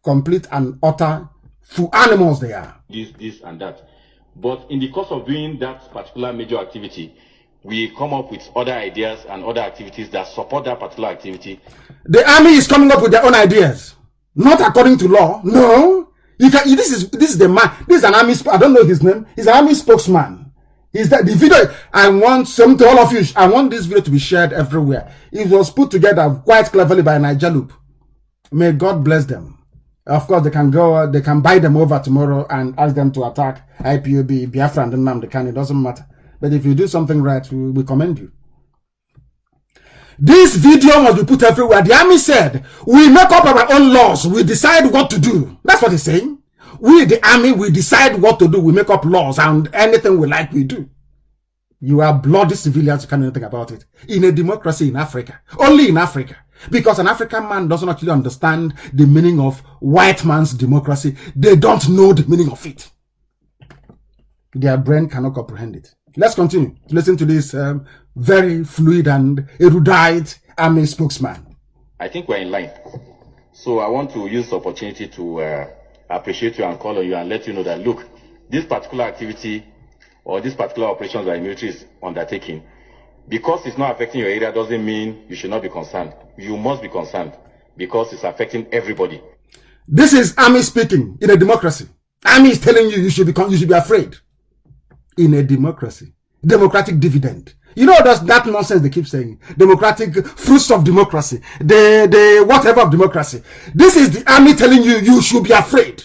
Speaker 6: Complete and utter fool animals they are.
Speaker 8: This and that. But in the course of doing that particular major activity, we come up with other ideas and other activities that support that particular activity.
Speaker 6: The army is coming up with their own ideas. Not according to law. No. This is the man. This is an army, I don't know his name. He's an army spokesman. Is that the video? I want some to all of you. I want this video to be shared everywhere. It was put together quite cleverly by Niger Loop. May God bless them. Of course, they can buy them over tomorrow and ask them to attack IPOB, Biafra, and Nnamdi. It doesn't matter. But if you do something right, we commend you. This video must be put everywhere. The army said, we make up our own laws. We decide what to do. That's what he's saying. We, the army, we decide what to do. We make up laws, and anything we like, we do. You are bloody civilians. You can't do anything about it. In a democracy in Africa. Only in Africa. Because an African man doesn't actually understand the meaning of white man's democracy. They don't know the meaning of it. Their brain cannot comprehend it. Let's continue to listen to this very fluid and erudite army spokesman.
Speaker 8: I think we're in line. So I want to use the opportunity to appreciate you and call on you and let you know that, look, this particular activity or this particular operations that the military is undertaking, because it's not affecting your area doesn't mean you should not be concerned. You must be concerned because it's affecting everybody.
Speaker 6: This is army speaking in a democracy. Army is telling you you should be afraid. In a democracy. Democratic dividend. You know that nonsense they keep saying. Democratic fruits of democracy. The whatever of democracy. This is the army telling you you should be afraid.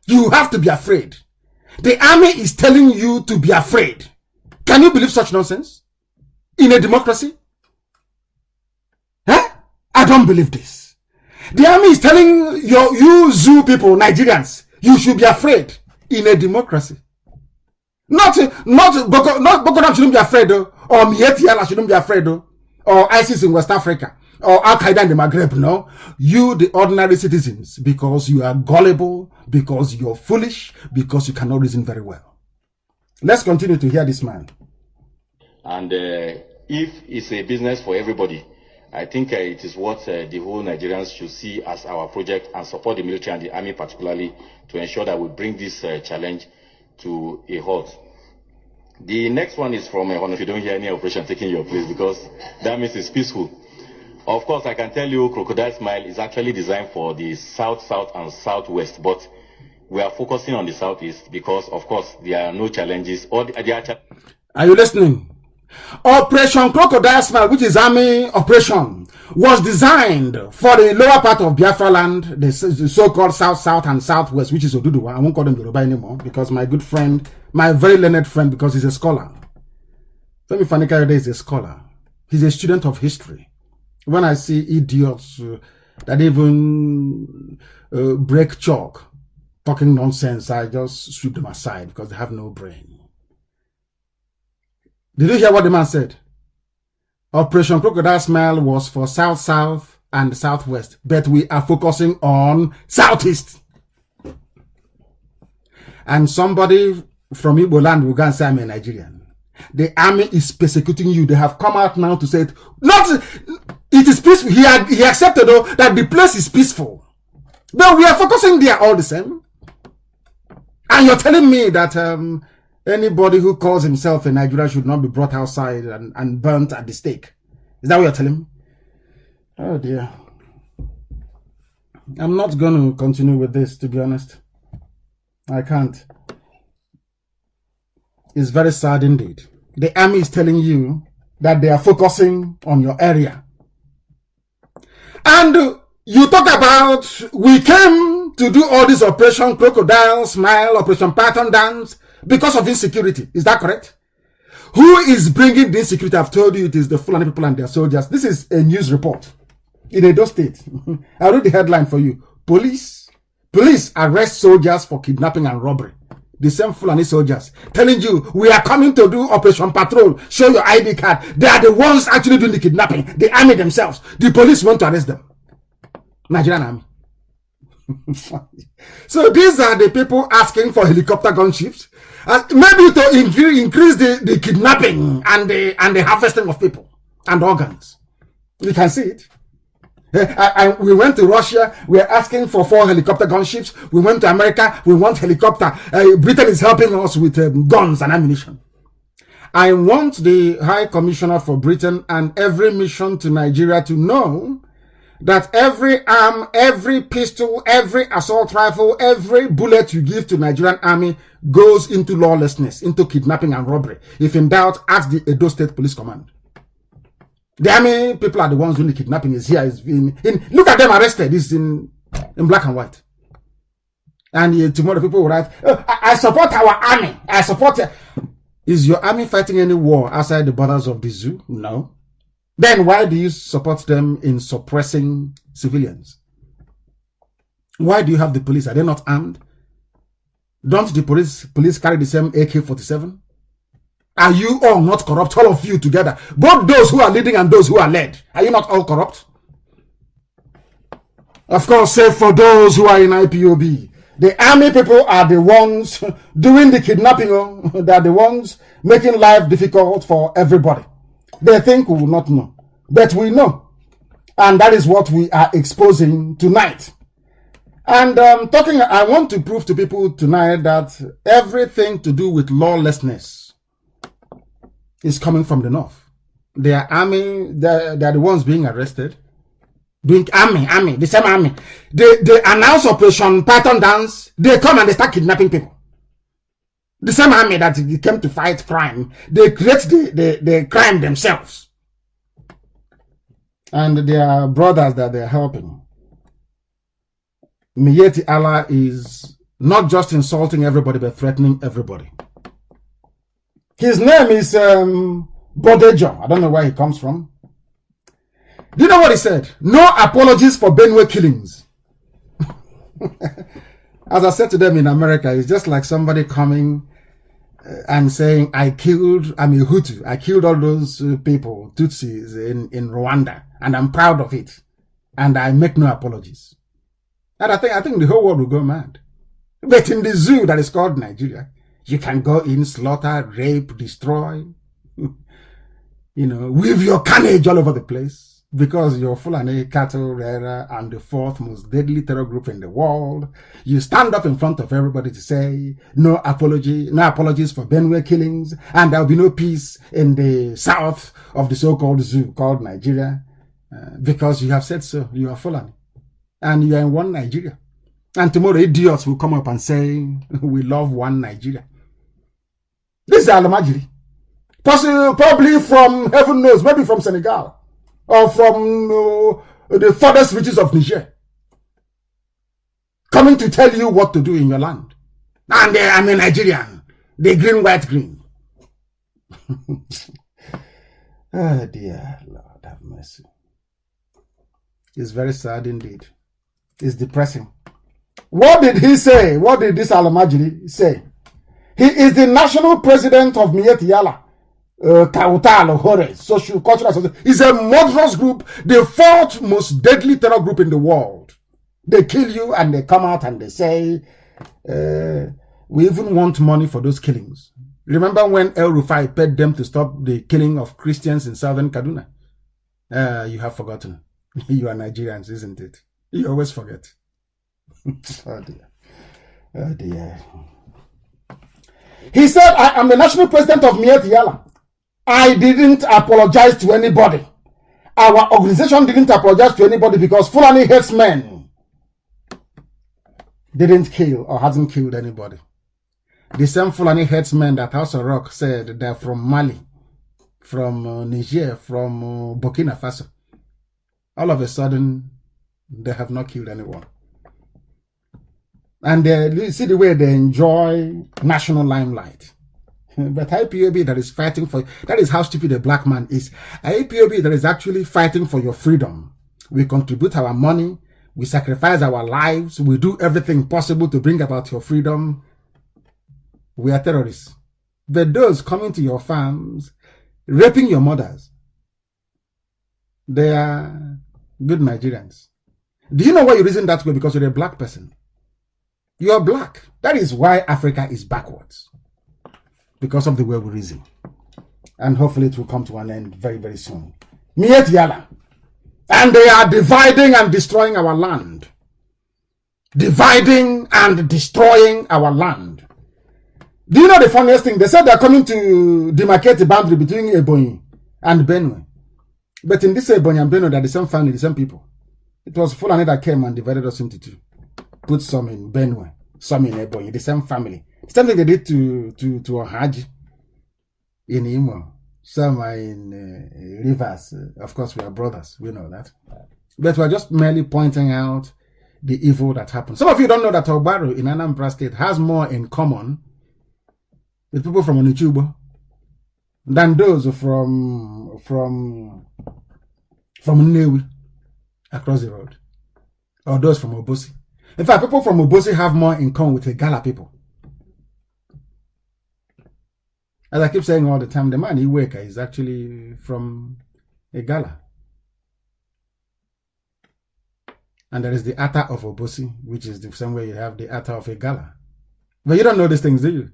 Speaker 6: You have to be afraid. The army is telling you to be afraid. Can you believe such nonsense? In a democracy? Huh? I don't believe this. The army is telling you zoo people, Nigerians, you should be afraid in a democracy. Not Boko Haram shouldn't be afraid, or Mietiala shouldn't be afraid, or ISIS in West Africa, or Al Qaeda in the Maghreb. No, you, the ordinary citizens, because you are gullible, because you're foolish, because you cannot reason very well. Let's continue to hear this man.
Speaker 8: And if it's a business for everybody, I think it is what the whole Nigerians should see as our project and support the military and the army particularly to ensure that we bring this challenge to a halt. The next one is from if you don't hear any operation taking your place, because that means it's peaceful. Of course, I can tell you Crocodile Smile is actually designed for the south, south, and southwest, but we are focusing on the southeast because, of course, there are no challenges.
Speaker 6: Are you listening? Operation Crocodile Smile, which is army operation, was designed for the lower part of Biafra land, the so-called south, south, and southwest, which is Oduduwa. I won't call them Yoruba anymore because my good friend, my very learned friend, because he's a scholar. Femi Fanikayode is a scholar. He's a student of history. When I see idiots that even break chalk, talking nonsense, I just sweep them aside because they have no brain. Did you hear what the man said? Operation Crocodile Smile was for south, south, and southwest, but we are focusing on southeast. And somebody from Igbo land will go and say, I'm a Nigerian. The army is persecuting you. They have come out now to say it is peaceful. He accepted though that the place is peaceful. But we are focusing there all the same. And you're telling me that anybody who calls himself a Nigerian should not be brought outside and burnt at the stake. Is that what you're telling me? Oh dear. I'm not going to continue with this, to be honest. I can't. It's very sad indeed. The army is telling you that they are focusing on your area. And you talk about, we came to do all this Operation Crocodile Smile, Operation Python Dance, because of insecurity. Is that correct? Who is bringing the insecurity? I've told you it is the Fulani people and their soldiers. This is a news report in Edo State. I'll read the headline for you. Police arrest soldiers for kidnapping and robbery. The same Fulani soldiers telling you, we are coming to do Operation Patrol. Show your ID card. They are the ones actually doing the kidnapping. The army themselves. The police want to arrest them. Nigerian army. So these are the people asking for helicopter gunships, maybe to increase the kidnapping and the harvesting of people and organs. You can see it. We went to Russia. We are asking for 4 helicopter gunships. We went to America. We want helicopter. Britain is helping us with guns and ammunition. I want the High Commissioner for Britain and every mission to Nigeria to know that every arm, every pistol, every assault rifle, every bullet you give to Nigerian army goes into lawlessness, into kidnapping and robbery. If in doubt, ask the Edo State Police Command. The army people are the ones doing the kidnapping. Is here. Look at them arrested. It's in black and white. And tomorrow people will write, I support our army. I support. Is your army fighting any war outside the borders of the zoo? No. Then why do you support them in suppressing civilians? Why do you have the police? Are they not armed? Don't the police carry the same AK-47? Are you all not corrupt? All of you together. Both those who are leading and those who are led. Are you not all corrupt? Of course, save for those who are in IPOB. The army people are the ones doing the kidnapping. They are the ones making life difficult for everybody. They think we will not know. But we know. And that is what we are exposing tonight. And I want to prove to people tonight that everything to do with lawlessness is coming from the north. Their army, they're the ones being arrested. Doing army, the same army. They announce Operation Python Dance. They come and they start kidnapping people. The same army that came to fight crime, they create the crime themselves. And their brothers that they're helping. Miyeti Allah is not just insulting everybody, but threatening everybody. His name is Bodejo. I don't know where he comes from. Do you know what he said? No apologies for Benue killings. As I said to them in America, it's just like somebody coming and saying, I'm a Hutu. I killed all those people, Tutsis in Rwanda, and I'm proud of it. And I make no apologies. And I think the whole world will go mad. But in the zoo that is called Nigeria, you can go in, slaughter, rape, destroy. with your carnage all over the place. Because you're Fulani cattle rearer and the fourth most deadly terror group in the world. You stand up in front of everybody to say, no apologies for Benue killings, and there'll be no peace in the south of the so-called zoo called Nigeria, because you have said so. You are Fulani, and you are in one Nigeria. And tomorrow idiots will come up and say, we love one Nigeria. This is Alamajiri. Probably from, heaven knows, maybe from Senegal. Or from the furthest reaches of Niger, coming to tell you what to do in your land. And I'm a Nigerian. The green, white, green. Oh dear Lord, have mercy. It's very sad indeed. It's depressing. What did he say? What did this Alamajiri say? He is the national president of Mieti Yala. Kautalo Hore, social cultural association, is a murderous group, the fourth most deadly terror group in the world. They kill you and they come out and they say, we even want money for those killings. Remember when El Rufai paid them to stop the killing of Christians in southern Kaduna? You have forgotten. You are Nigerians, isn't it? You always forget. Oh dear. Oh dear. He said, I am the national president of Mieti Yala. I didn't apologize to anybody. Our organization didn't apologize to anybody because Fulani hates men. Didn't kill or hasn't killed anybody. The same Fulani hates men that House of Rock said they're from Mali, from Niger, from Burkina Faso. All of a sudden, they have not killed anyone. And they see the way they enjoy national limelight. But IPOB that is fighting for, that is how stupid a black man is. IPOB that is actually fighting for your freedom. We contribute our money, we sacrifice our lives, we do everything possible to bring about your freedom. We are terrorists. But those coming to your farms, raping your mothers, they are good Nigerians. Do you know why you reason that way? Because you're a black person. You are black. That is why Africa is backwards. Because of the way we reason. And hopefully it will come to an end very, very soon. Miet Yala. And they are dividing and destroying our land. Dividing and destroying our land. Do you know the funniest thing? They said they're coming to demarcate the boundary between Ebonyi and Benue. But in this Ebonyi and Benue, they're the same family, the same people. It was Fulani that came and divided us into two. Put some in Benue, some in Ebonyi, the same family. Same thing they did to Ohaji in Imo. Some are in Rivers. Of course, we are brothers. We know that. But we're just merely pointing out the evil that happened. Some of you don't know that Ogbaro in Anambra State has more in common with people from Onichubo than those from Nnewi across the road, or those from Obosi. In fact, people from Obosi have more in common with the Gala people. As I keep saying all the time, the man Iweka is actually from Igala. And there is the Ata of Obosi, which is the same way you have the Ata of Igala. But you don't know these things, do you?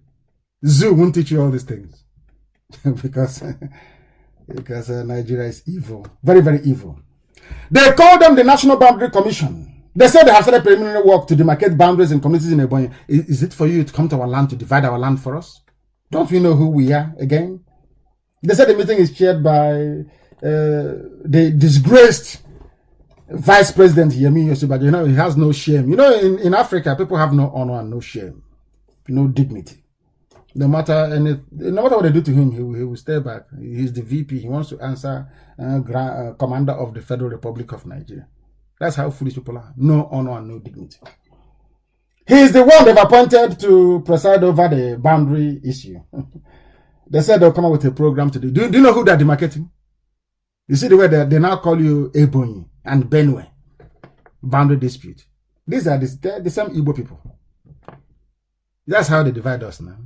Speaker 6: Zoo won't teach you all these things. because Nigeria is evil. Very, very evil. They call them the National Boundary Commission. They say they have started preliminary work to demarcate boundaries in communities in Ebonyi. Is it for you to come to our land to divide our land for us? Don't we know who we are again? They said the meeting is chaired by the disgraced Vice President Yemi Yosiba. You know, he has no shame. You know, in Africa, people have no honor and no shame, no dignity. No matter what they do to him, he will stay back. He's the VP. He wants to answer Commander of the Federal Republic of Nigeria. That's how foolish people are. No honor and no dignity. He is the one they've appointed to preside over the boundary issue. They said they'll come up with a program to do. Do you know who they're demarcating? You see the way they now call you Ebonyi and Benue. Boundary dispute. These are the same Igbo people. That's how they divide us now.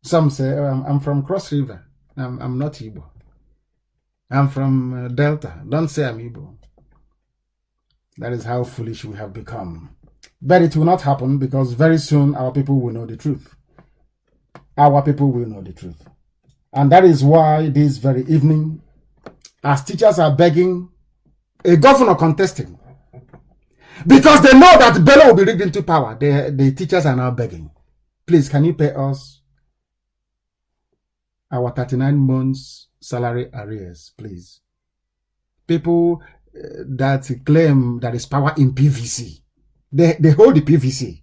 Speaker 6: Some say, oh, I'm from Cross River. I'm not Igbo. I'm from Delta. Don't say I'm Igbo. That is how foolish we have become. But it will not happen because very soon our people will know the truth. Our people will know the truth. And that is why this very evening, as teachers are begging a governor contesting, because they know that Bello will be rigged into power, the teachers are now begging, please, can you pay us our 39 months salary arrears, please? People that claim there is power in PVC, they hold the PVC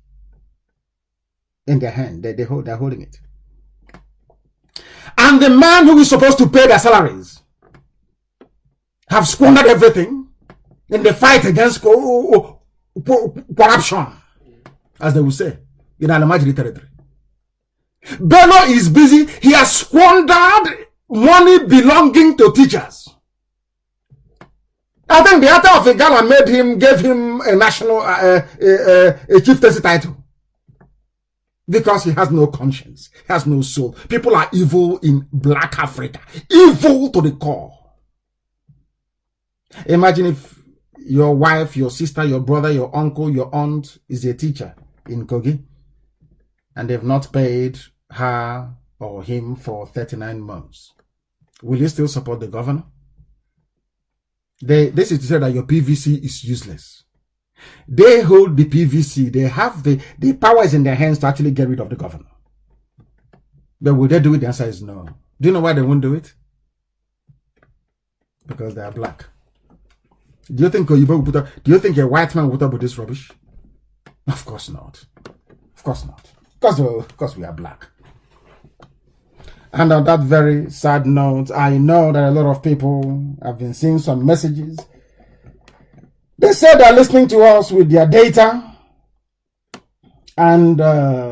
Speaker 6: in their hand. They're holding it. And the man who is supposed to pay their salaries have squandered everything in the fight against corruption, as they will say in Alamajiri territory. Bello is busy. He has squandered money belonging to teachers. I think the author of Igala gave him a national, a chieftaincy title. Because he has no conscience. He has no soul. People are evil in Black Africa. Evil to the core. Imagine if your wife, your sister, your brother, your uncle, your aunt is a teacher in Kogi, and they've not paid her or him for 39 months. Will you still support the governor? This is to say that your PVC is useless. They hold the PVC. They have the powers in their hands to actually get rid of the governor. But will they do it? The answer is no. Do you know why they won't do it? Because they are black. Do you think a white man would put up with this rubbish? Of course not. Of course not. Because we are black. And on that very sad note, I know that a lot of people have been seeing some messages. They say they're listening to us with their data, and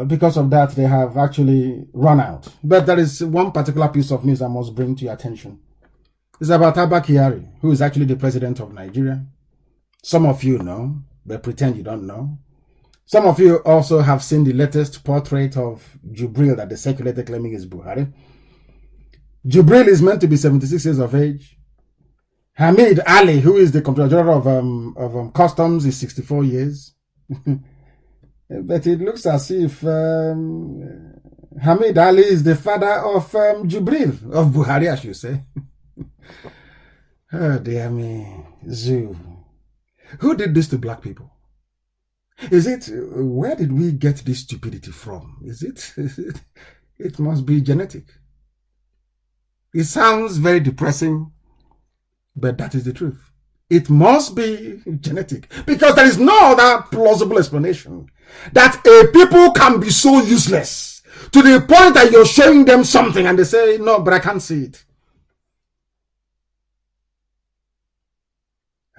Speaker 6: because of that, they have actually run out. But there is one particular piece of news I must bring to your attention. It's about Abba Kyari, who is actually the president of Nigeria. Some of you know, but pretend you don't know. Some of you also have seen the latest portrait of Jubril that they circulated claiming is Buhari. Jubril is meant to be 76 years of age. Hamid Ali, who is the Comptroller General of Customs, is 64 years. But it looks as if Hamid Ali is the father of Jubril, of Buhari, I should say. Oh, dear me. Zoo. Who did this to black people? Where did we get this stupidity from? It must be genetic. It sounds very depressing, but that is the truth. It must be genetic, because there is no other plausible explanation that a people can be so useless to the point that you're showing them something and they say, no, but I can't see it.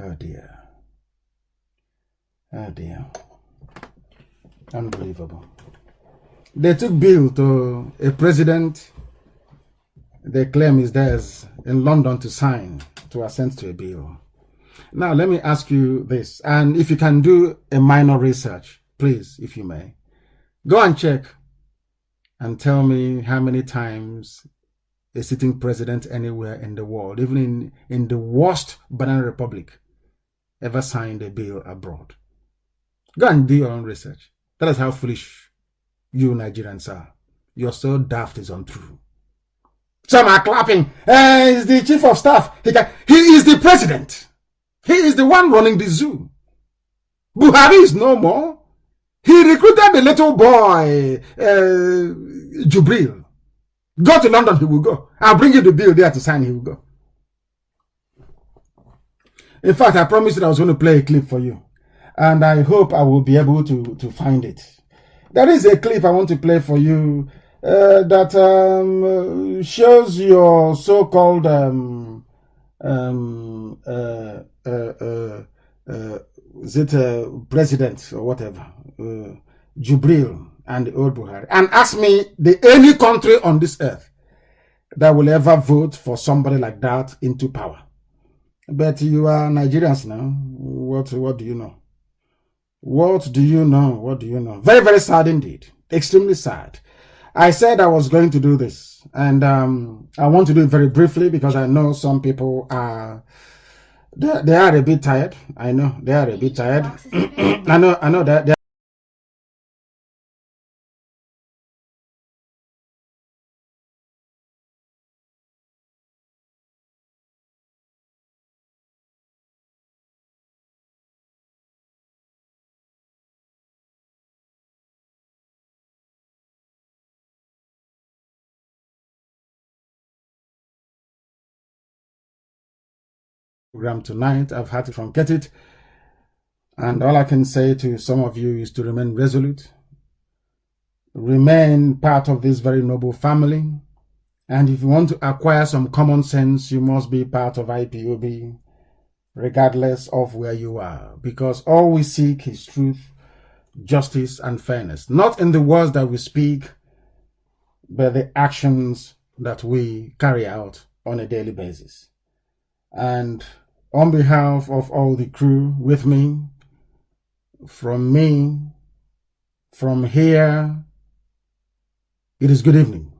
Speaker 6: Oh dear. Oh dear. Unbelievable. They took bill to a president they claim is theirs in London to sign, to assent to a bill. Now, let me ask you this, and if you can do a minor research, please, if you may, go and check and tell me how many times a sitting president anywhere in the world, even in the worst banana republic, ever signed a bill abroad. Go and do your own research. That is how foolish you Nigerians are. You're so daft, it's untrue. Some are clapping. He's the chief of staff. He is the president. He is the one running the zoo. Buhari is no more. He recruited the little boy, Jubril. Go to London, he will go. I'll bring you the bill there to sign, he will go. In fact, I promised that I was going to play a clip for you. And I hope I will be able to find it. There is a clip I want to play for you that shows your so-called president or whatever, Jubril and the old Buhari, and ask me any country on this earth that will ever vote for somebody like that into power. But you are Nigerians now. What do you know? What do you know? What do you know? Very, very sad indeed. Extremely sad. I said I was going to do this, and I want to do it very briefly because I know some people are they are a bit tired. I know they are a bit tired. I know that they program tonight. I've had to truncate it. And all I can say to some of you is to remain resolute. Remain part of this very noble family. And if you want to acquire some common sense, you must be part of IPOB, regardless of where you are. Because all we seek is truth, justice, and fairness. Not in the words that we speak, but the actions that we carry out on a daily basis. And on behalf of all the crew with me, from here, it is good evening.